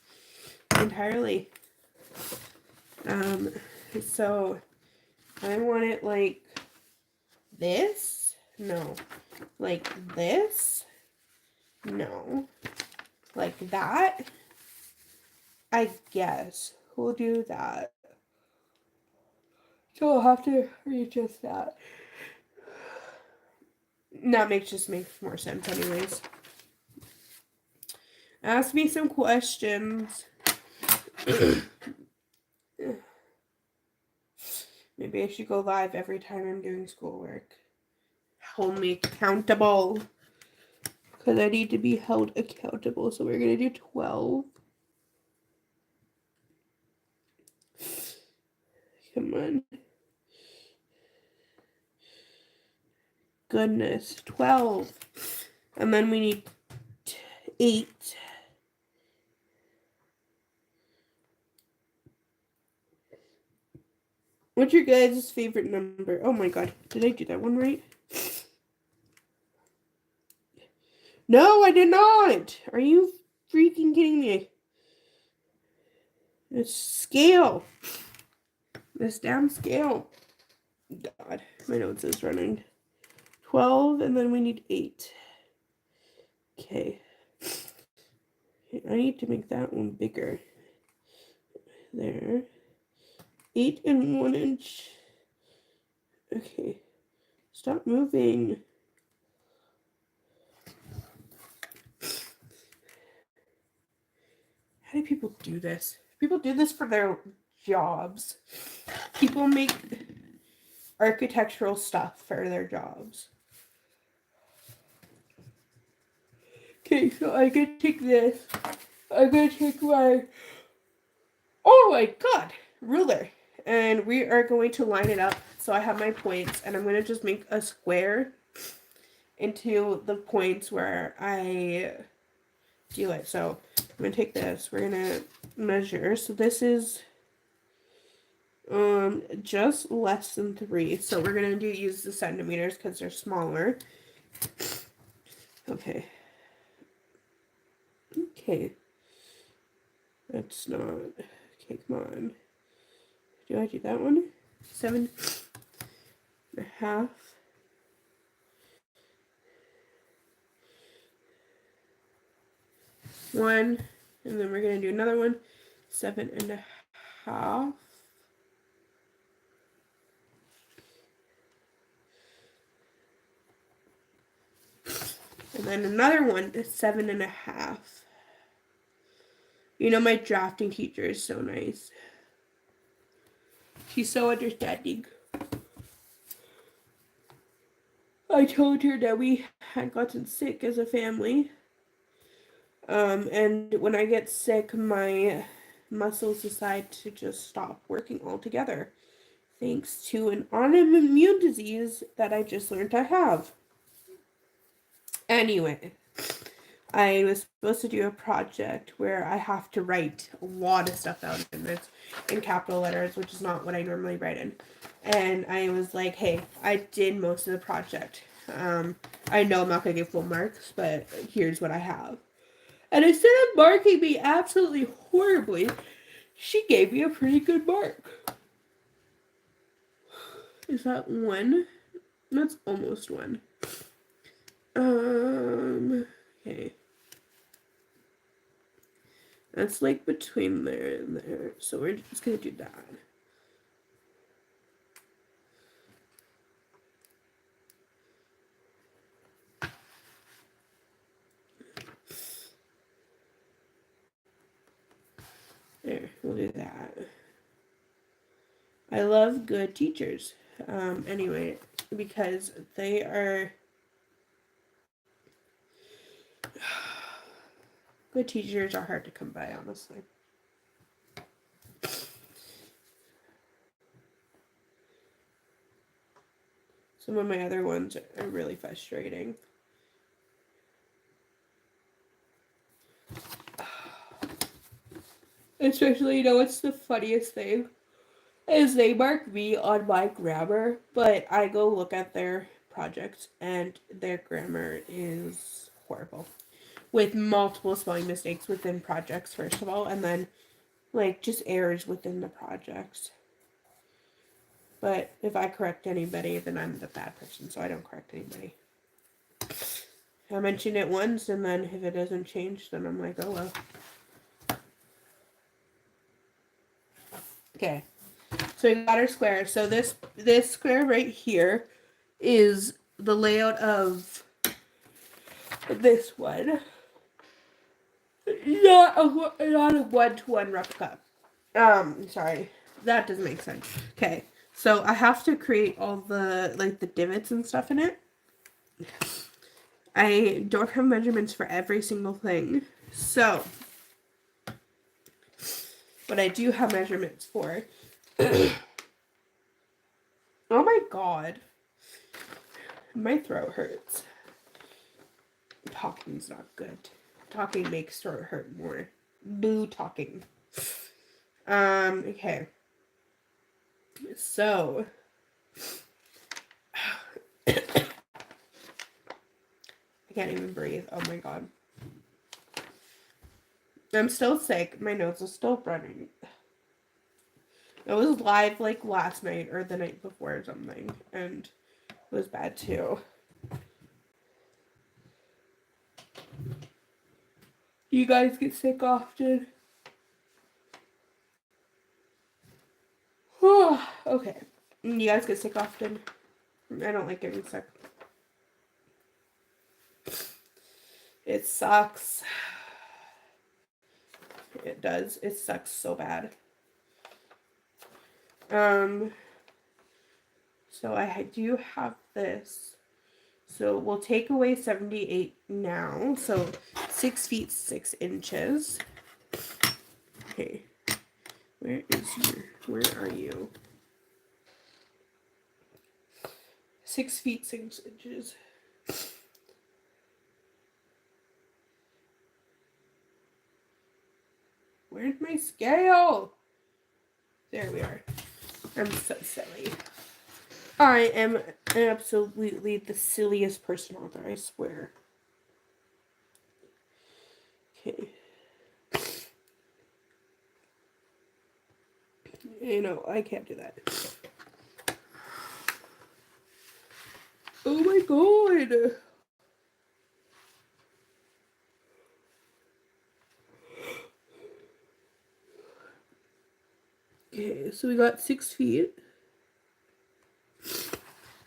entirely. So I want it like this? No. Like this? No. Like that? I guess. We'll do that. So I'll have to readjust that. That makes more sense anyways. Ask me some questions. Maybe I should go live every time I'm doing schoolwork. Hold me accountable. Because I need to be held accountable. So we're going to do 12. Come on. Goodness. 12. And then we need 8. What's your guys' favorite number? Oh my god. Did I do that one right? No, I did not. Are you freaking kidding me? This scale. This damn scale. God, my notes is running. 12, and then we need 8. Okay. I need to make that one bigger. There. 8 and 1 inch. Okay. Stop moving. How do people do this? People do this for their jobs. People make architectural stuff for their jobs. Okay, so I can take this. I'm going to take my... Oh my god! Ruler. And we are going to line it up. So I have my points. And I'm going to just make a square into the points where I do it. So I'm going to take this. We're going to measure. So this is just less than 3. So we're gonna use the centimeters because they're smaller. Okay. Okay. That's not. Okay, come on. Do I do that one? 7.5. One, and then we're gonna do another one. 7.5. And then another one is 7.5. You know, my drafting teacher is so nice. She's so understanding. I told her that we had gotten sick as a family. And when I get sick, my muscles decide to just stop working altogether. Thanks to an autoimmune disease that I just learned I have. Anyway, I was supposed to do a project where I have to write a lot of stuff out in capital letters, which is not what I normally write in. And I was like, hey, I did most of the project. I know I'm not going to get full marks, but here's what I have. And instead of marking me absolutely horribly, she gave me a pretty good mark. Is that 1? That's almost 1. Okay. That's like between there and there. So we're just gonna do that. There, we'll do that. I love good teachers. Anyway, because they are good teachers are hard to come by, honestly. Some of my other ones are really frustrating. Especially, you know, what's the funniest thing? Is they mark me on my grammar, but I go look at their projects and their grammar is horrible. With multiple spelling mistakes within projects, first of all, and then like just errors within the projects. But if I correct anybody, then I'm the bad person, so I don't correct anybody. I mention it once, and then if it doesn't change, then I'm like, oh well. Okay. So we got our square. So this square right here is the layout of this one. Not a 1-to-1 replica. Sorry. That doesn't make sense. Okay. So I have to create all the, like, the divots and stuff in it. I don't have measurements for every single thing. So, but I do have measurements for. Oh my god. My throat hurts. Talking's not good. Talking makes throat hurt more. Boo talking. Okay. So. I can't even breathe. Oh my god. I'm still sick. My nose is still running. It was live like last night or the night before or something. And it was bad too. You guys get sick often? Okay. You guys get sick often? I don't like getting sick. It sucks. It does. It sucks so bad. So I do have this. So we'll take away 78 now. So 6 feet 6 inches. Okay. Where are you? 6 feet 6 inches. Where's my scale? There we are. I'm so silly. I am absolutely the silliest person out there, I swear. Okay. You know, I can't do that. Oh my god! Okay, so we got 6 feet.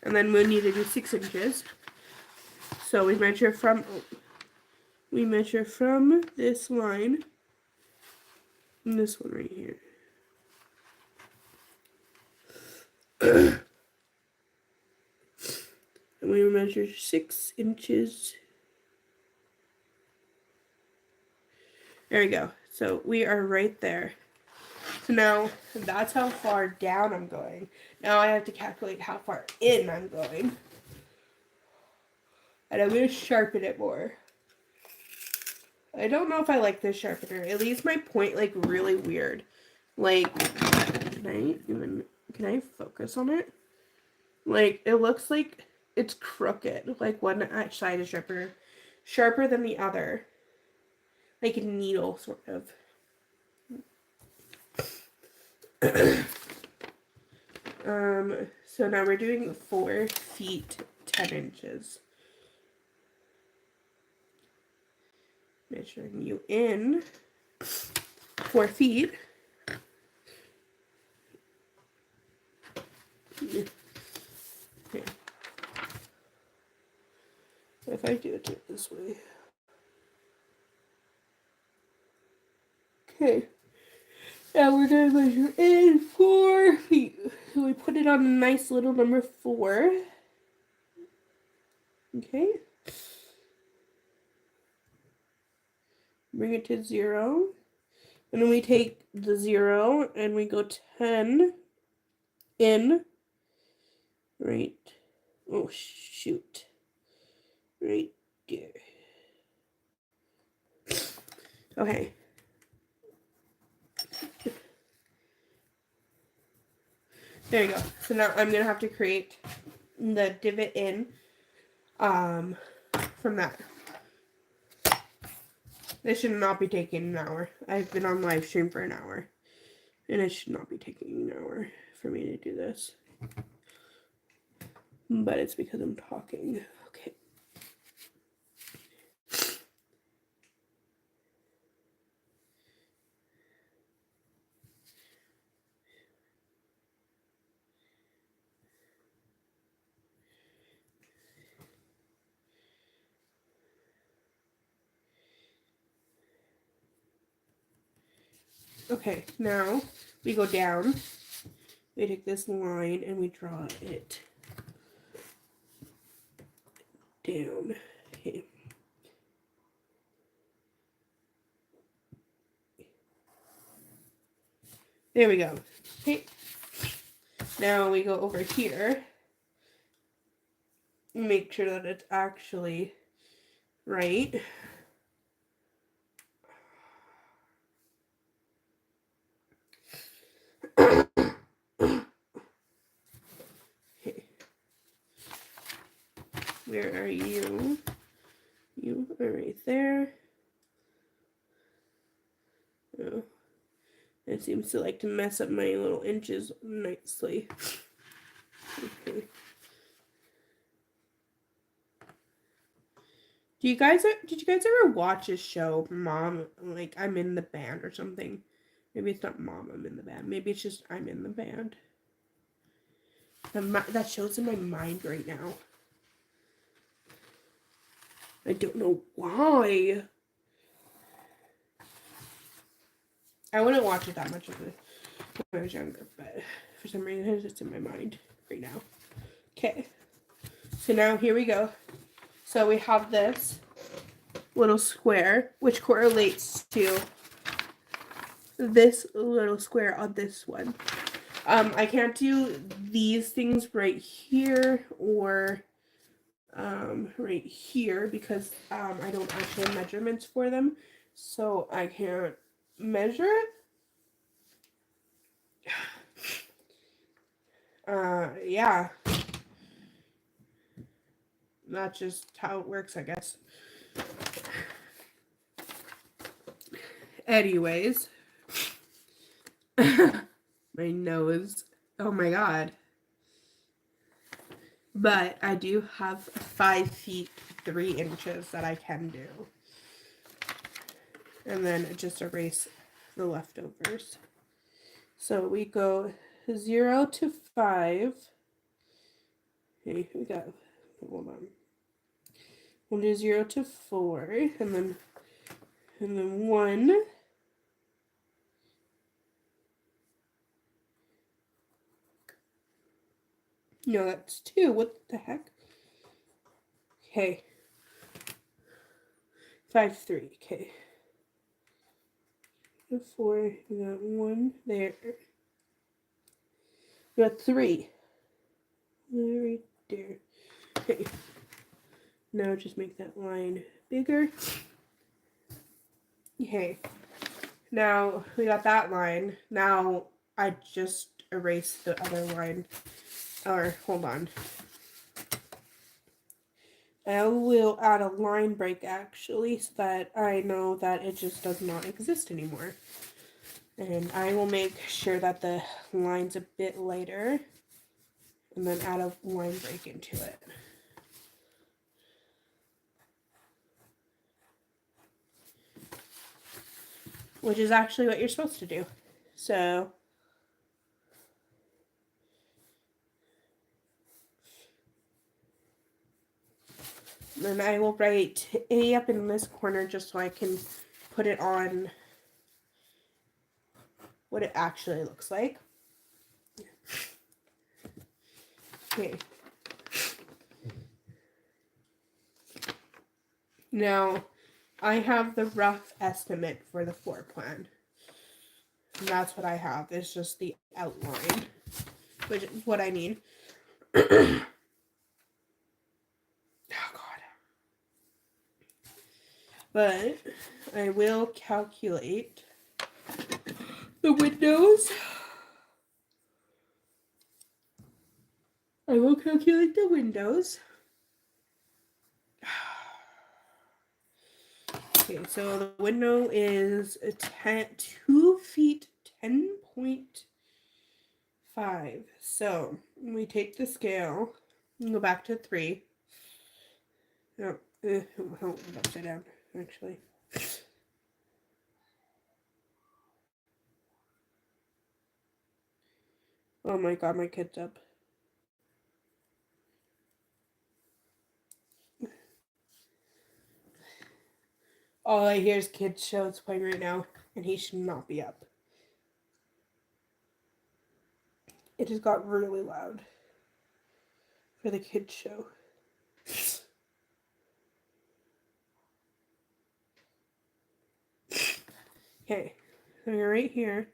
And then we need to do 6 inches. So we measure from this line and this one right here. And we measure 6 inches. There we go. So we are right there. So now that's how far down I'm going. Now I have to calculate how far in I'm going. And I'm going to sharpen it more. I don't know if I like this sharpener. It leaves my point like really weird. Like, can I focus on it? Like, it looks like it's crooked. Like one side is sharper than the other. Like a needle, sort of. So now we're doing 4 feet, 10 inches. Measuring you in 4 feet. Okay. If I do it this way. Okay. Now we're going to measure in 4 feet. So we put it on a nice little number 4. Okay. Bring it to 0. And then we take the 0 and we go 10 in. Right. Oh, shoot. Right there. Okay. There you go. So now I'm going to have to create the divot in from that. This should not be taking an hour. I've been on live stream for an hour. And it should not be taking an hour for me to do this. But it's because I'm talking. Okay. Okay, now we go down. We take this line and we draw it down. Okay. There we go. Okay. Now we go over here. Make sure that it's actually right. Okay. Where are you? You are right there. Oh. It seems to like to mess up my little inches nicely. Okay. Did you guys ever watch a show, Mom, like I'm in the band or something? Maybe it's not Mom, I'm in the band. Maybe it's just I'm in the band. That show's in my mind right now. I don't know why. I wouldn't watch it that much when I was younger, but for some reason it's in my mind right now. Okay. So now here we go. So we have this little square, which correlates to this little square on this one. I can't do these things right here or right here because I don't actually have measurements for them. So I can't measure it? Yeah. That's just how it works, I guess. Anyways. My nose. Oh my god. But I do have 5 feet 3 inches that I can do. And then just erase the leftovers. So we go 0 to 5. Okay, we got, hold on. We'll do 0 to 4, and then 1. No, that's 2. What the heck? Okay. 5, 3. Okay. 4. We got 1 there. We got 3. Right there. Okay. Now just make that line bigger. Okay. Now we got that line. Now I just erase the other line. Or hold on. I will add a line break actually so that I know that it just does not exist anymore. And I will make sure that the line's a bit lighter and then add a line break into it. Which is actually what you're supposed to do. So then I will write A up in this corner just so I can put it on what it actually looks like. Okay. Now, I have the rough estimate for the floor plan. And that's what I have. It's just the outline, which is what I need. Oh, God. But I will calculate the windows. I will calculate the windows. Okay, so the window is 2 feet 10.5. So we take the scale and go back to 3. No, upside down, actually. Oh my god, my kid's up. All I hear is kids' shows playing right now, and he should not be up. It just got really loud for the kids' show. Okay, so you're right here.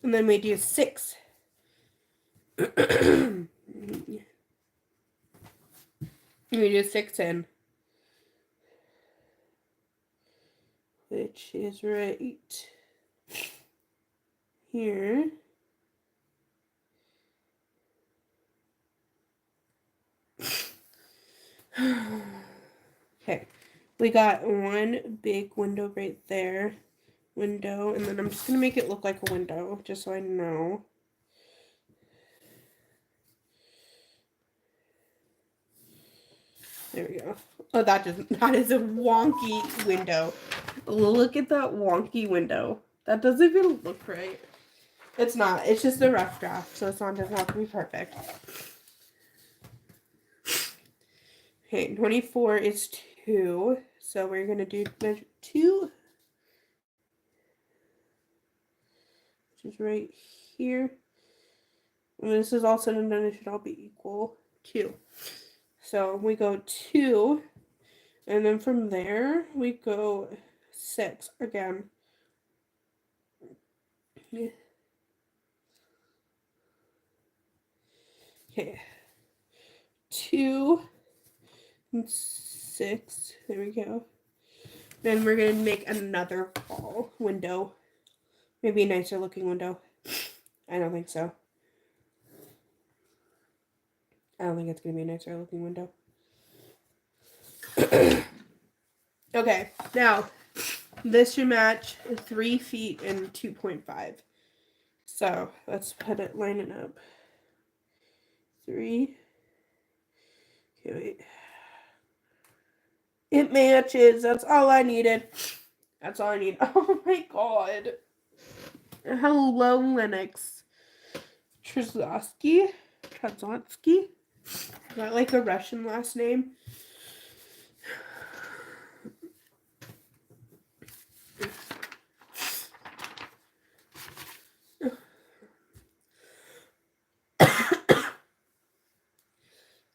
And then we do 6. We do 6 in. Which is right here. Okay, we got one big window right there. Window, and then I'm just going to make it look like a window, just so I know. There we go. Oh, that is a wonky window. Look at that wonky window. That doesn't even look right. It's not. It's just a rough draft, so it's not doesn't have to be perfect. Okay, 24 is 2, so we're gonna do measure 2, which is right here. And this is all said and done, it should all be equal 2. So we go 2, and then from there we go 6 again. Okay, 2 and 6. There we go. Then we're going to make another wall window. Maybe a nicer looking window. I don't think so. I don't think it's going to be a nicer looking window. Okay, now this should match 3 feet and 2.5. So let's line it up. 3. Okay, wait. It matches. That's all I needed. That's all I need. Oh my god. Hello, Linux. Trzaski? Is that like a Russian last name?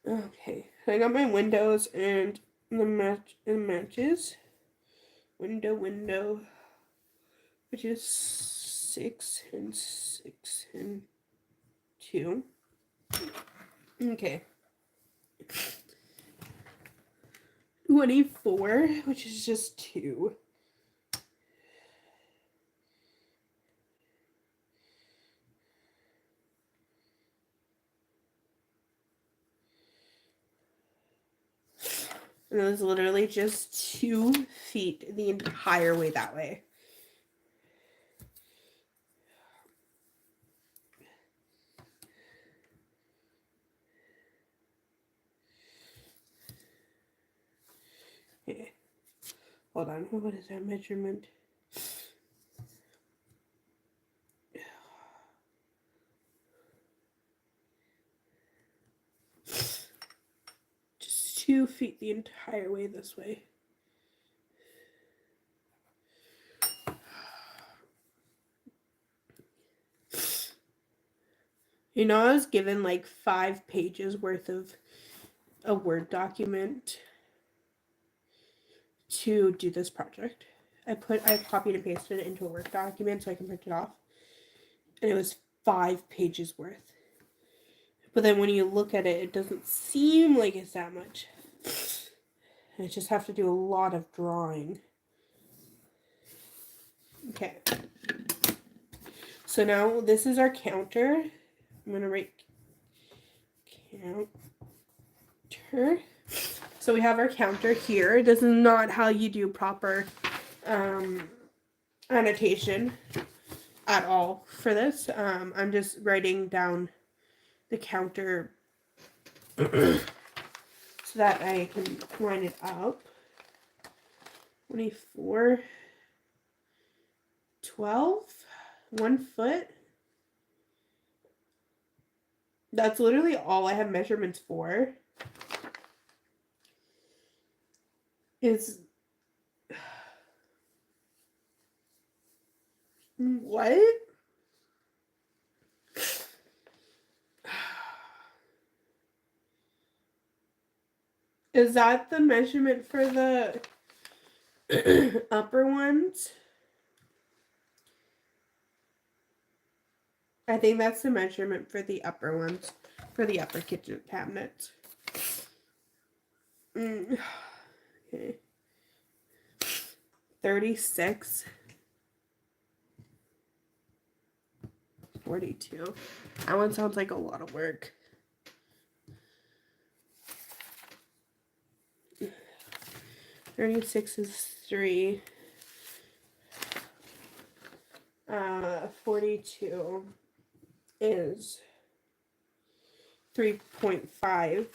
Okay, I got my windows and the matches. Window, which is 6 and 6 and 2. Okay. 24, which is just 2. And it was literally just 2 feet the entire way that way. Okay. Hold on. What is that measurement? Just 2 feet the entire way this way. You know, I was given like 5 pages worth of a Word document to do this project. I copied and pasted it into a Word document so I can print it off. And it was 5 pages worth. But then when you look at it, it doesn't seem like it's that much. I just have to do a lot of drawing. Okay. So now this is our counter. I'm going to write counter. So we have our counter here. This is not how you do proper annotation at all for this. I'm just writing down the counter so that I can line it up. 24, 12, 1 foot. That's literally all I have measurements for. Is what? Is that the measurement for the upper ones? I think that's the measurement for the upper ones, for the upper kitchen cabinets. Okay. 36. 42. That one sounds like a lot of work. 36 is 3. 42 is 3.5.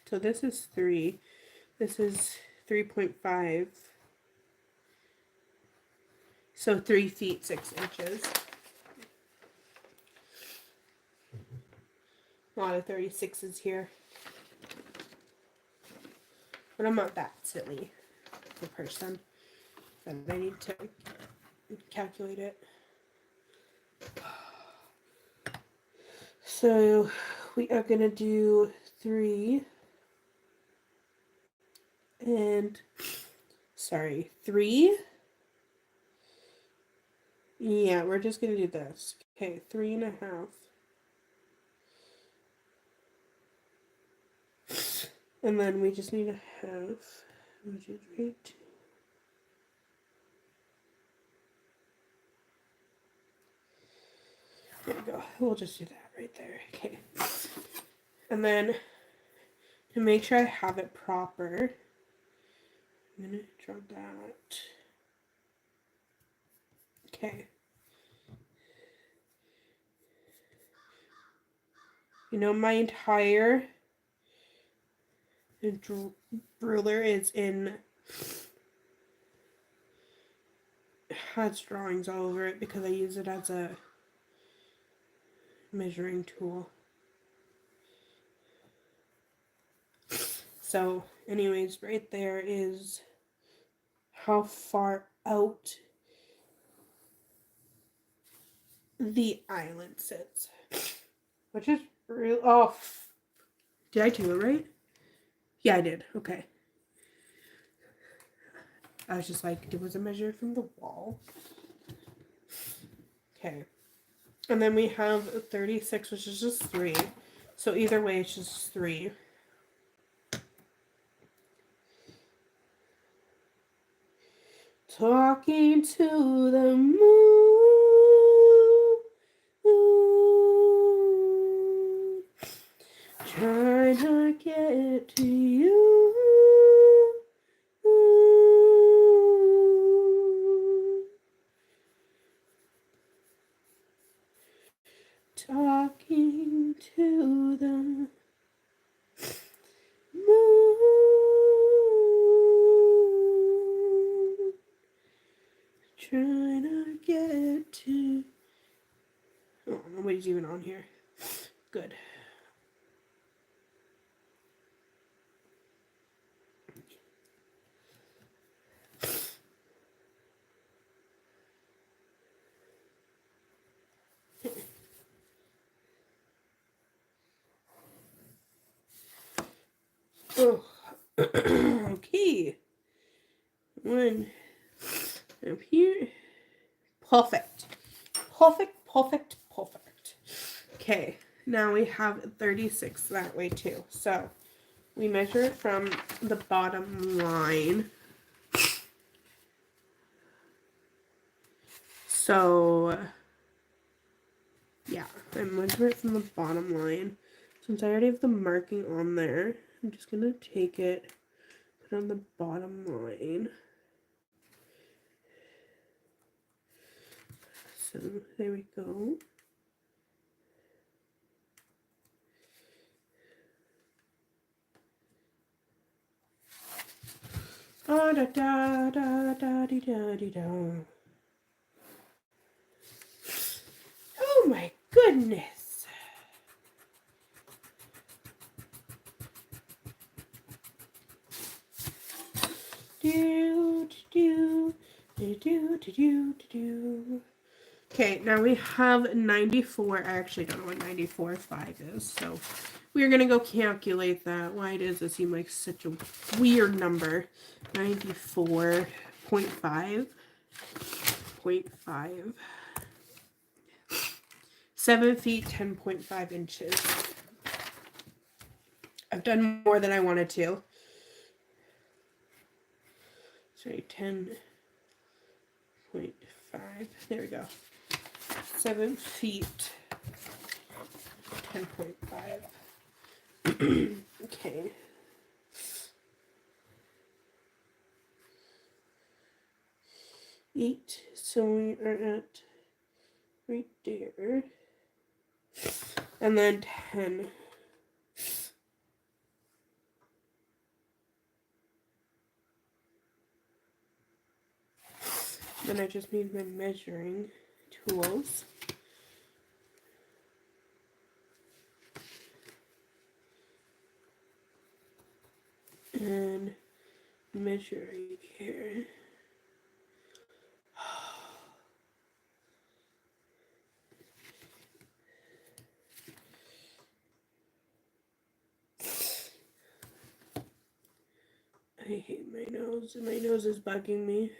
So this is 3. This is 3.5. So 3 feet 6 inches. A lot of 36s here. But I'm not that silly of a person that I need to calculate it. So we are going to do 3 and 3. Yeah, we're just going to do this. Okay, 3.5. And then we just need a half, which is 8. There we go. We'll just do that right there. Okay. And then to make sure I have it proper, I'm going to draw that. Okay. You know, my entire ruler is has drawings all over it because I use it as a measuring tool. So anyways, right there is how far out the island sits, which is real. Oh, did I do it right? Yeah, I did. Okay. I was just like, it was a measure from the wall. Okay. And then we have 36, which is just 3. So either way, it's just 3. Talking to the moon, trying to get to you. Talking to the moon, trying to get to... Oh, nobody's even on here. Good. Oh. Okay. One up here. Perfect. Perfect, perfect, perfect. Okay, now we have 36 that way too. So we measure it from the bottom line. So yeah, I measure it from the bottom line. Since I already have the marking on there, I'm just gonna take it, put it on the bottom line. So there we go. Da da da da da dee da dee da. Oh my goodness. Do do do do do do do. Okay, now we have 94. I actually don't know what 94.5 is, so we're gonna go calculate that. Why does it seem like such a weird number? 94.5. 0.5. 7 feet, 10.5 inches. I've done more than I wanted to. Sorry, 10.5. There we go. 7 feet, 10.5. Okay. Eight. So we are at right there. And then 10. Then I just need my measuring tools. And measuring here. I hate my nose, and my nose is bugging me.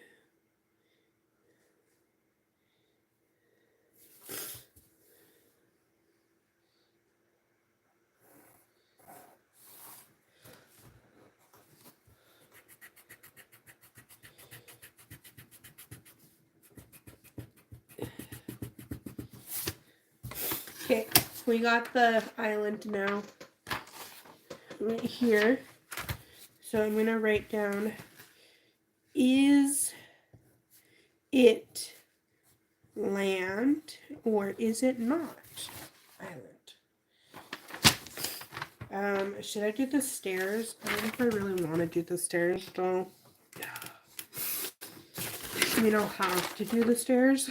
Okay, we got the island now right here. So I'm going to write down, is it land or is it not island? Should I do the stairs? I don't know if I really want to do the stairs though. We don't have to do the stairs.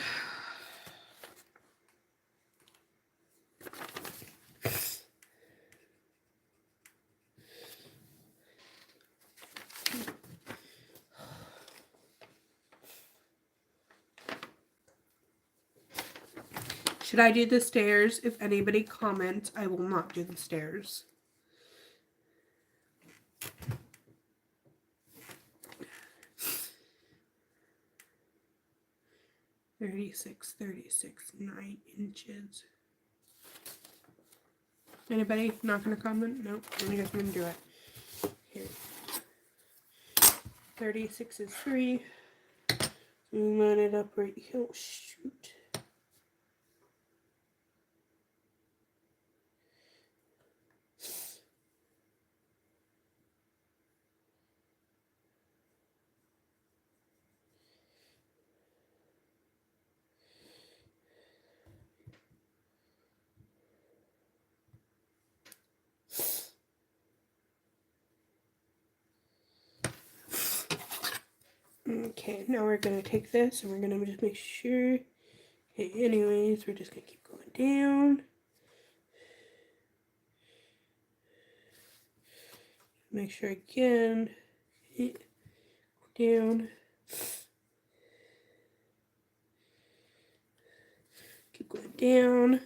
Should I do the stairs? If anybody comments, I will not do the stairs. "36, 9 inches." Anybody not gonna comment? Nope. I guess I'm gonna do it. Here. 36 is 3. We line it up right here. Oh, shoot. Okay, now we're gonna take this and we're gonna just make sure. Okay, anyways, we're just gonna keep going down. Make sure again. Down. Keep going down.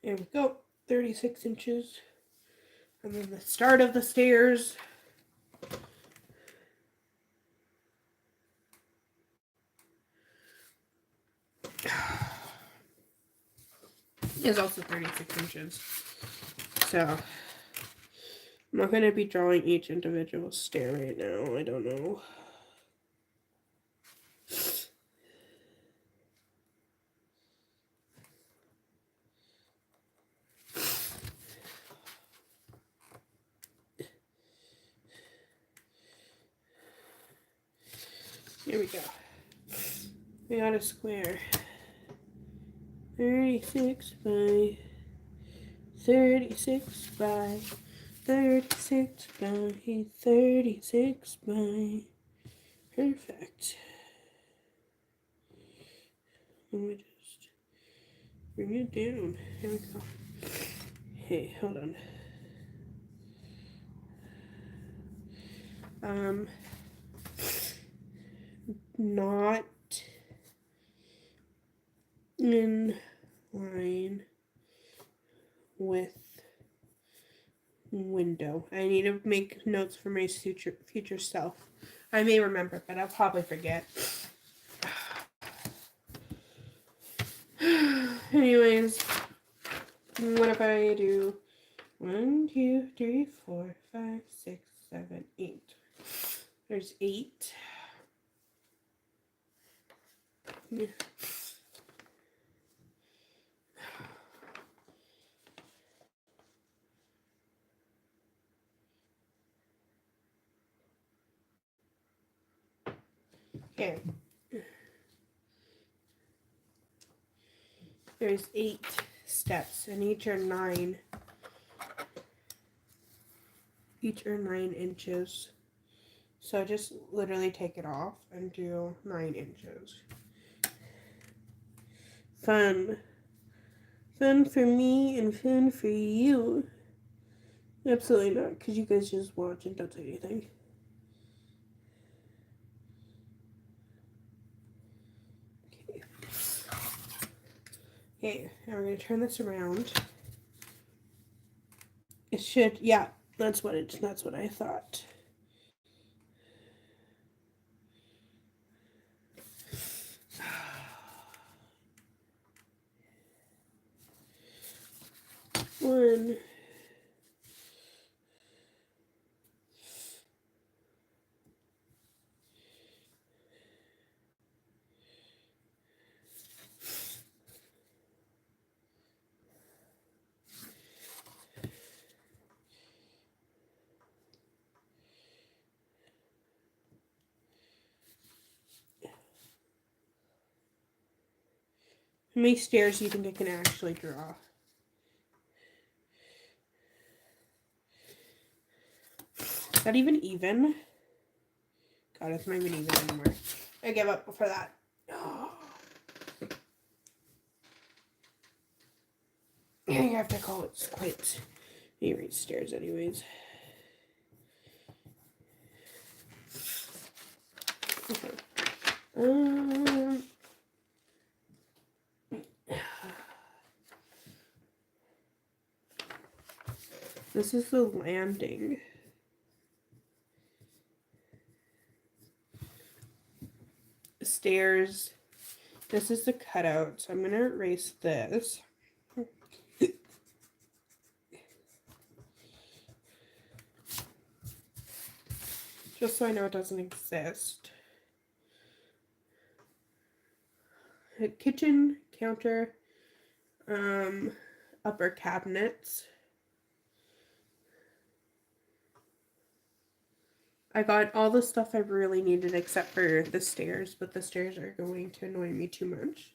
There we go. 36 inches. And then the start of the stairs. Is also 36 inches. So I'm not going to be drawing each individual stair right now. I don't know. Here we go. We got a square. 36 by 36 by 36 by 36 by. Perfect. Let me just bring it down. Here we go. Hey, hold on. Not in line with window. I need to make notes for my future self. I may remember, but I'll probably forget. Anyways, what if I do 1, 2, 3, 4, 5, 6, 7, 8? There's 8. Yeah. Okay. There's 8 steps, and each are 9. Each are 9 inches. So just literally take it off and do 9 inches. Fun. Fun for me and fun for you. Absolutely not, because you guys just watch and don't say anything. Okay, now we're going to turn this around. It should, yeah, that's what I thought. 1. How many stairs do you think I can actually draw? Is that even? God, it's not even anymore. I give up for that. Oh. I think I have to call it quits. You read stairs anyways. Okay. This is the landing. Stairs. This is the cutout. So I'm going to erase this. Just so I know it doesn't exist. A kitchen, counter, upper cabinets. I got all the stuff I really needed except for the stairs, but the stairs are going to annoy me too much.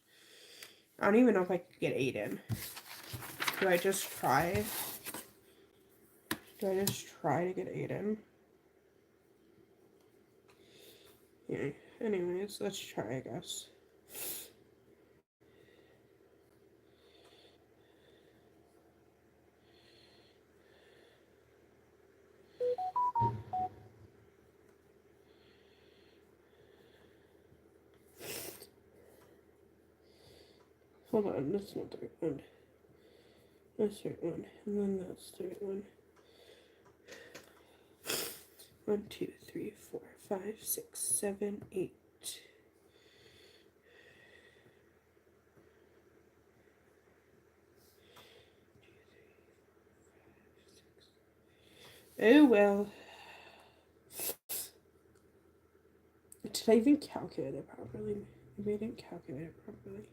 I don't even know if I could get 8 in. Do I just try? Do I just try to get 8 in? Yeah, anyways, let's try, I guess. Hold on, that's not the right one. That's the right one, and then that's the right one. 1, 2, 3, 4, 5, 6, 7, 8. Oh well. Did I even calculate it properly? Maybe I didn't calculate it properly.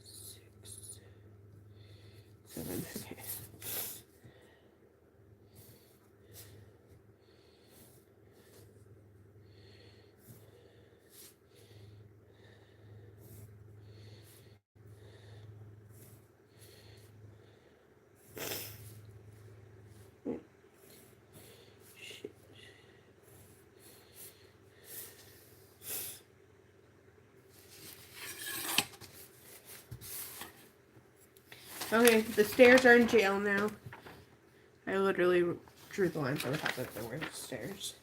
3, 6, 7. Okay. Okay, the stairs are in jail now. I literally drew the lines over top of it. There were the stairs.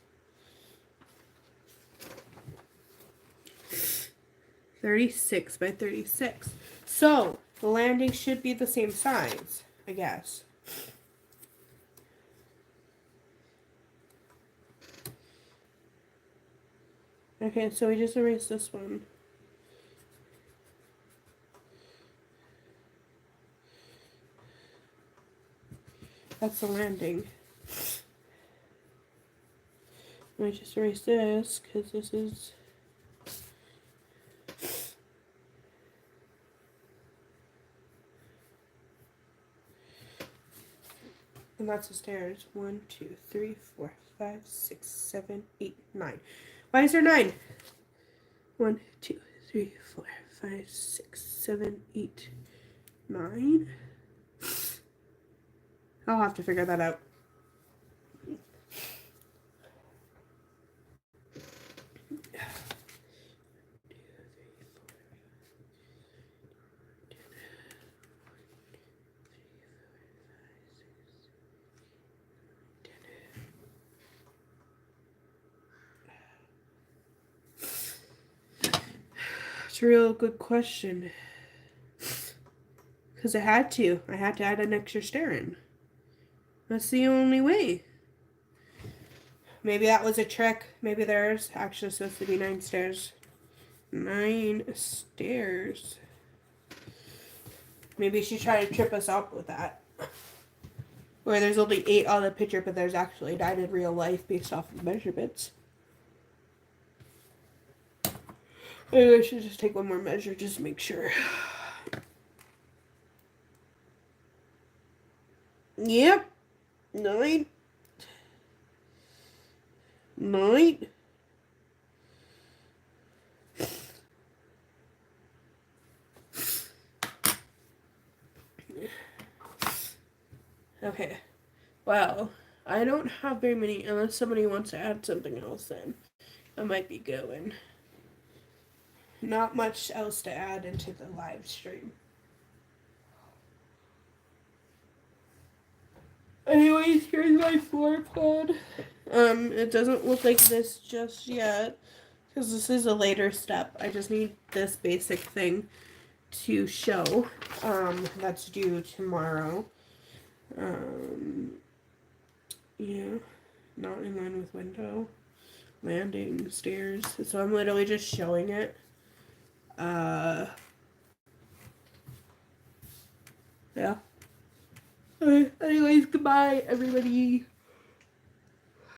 36 by 36. So, the landing should be the same size, I guess. Okay, so we just erased this one. That's the landing. I just erase this because this is. And that's the stairs. 1, 2, 3, 4, 5, 6, 7, 8, 9. Why is there 9? 1, 2, 3, 4, 5, 6, 7, 8, 9. I'll have to figure that out. It's a real good question. Because I had to. I had to add an extra stair in. That's the only way. Maybe that was a trick. Maybe there's actually supposed to be 9 stairs. 9 stairs. Maybe she's trying to trip us up with that. Where there's only 8 on the picture, but there's actually 9 in real life based off of measurements. Maybe I should just take one more measure just to make sure. Yep. 9. 9. Okay. Well, I don't have very many, unless somebody wants to add something else then. I might be going. Not much else to add into the live stream. Anyways, here's my floor plan. It doesn't look like this just yet, because this is a later step. I just need this basic thing to show. That's due tomorrow. Yeah, not in line with window. Landing, stairs. So I'm literally just showing it. Yeah. Okay, anyways, goodbye, everybody.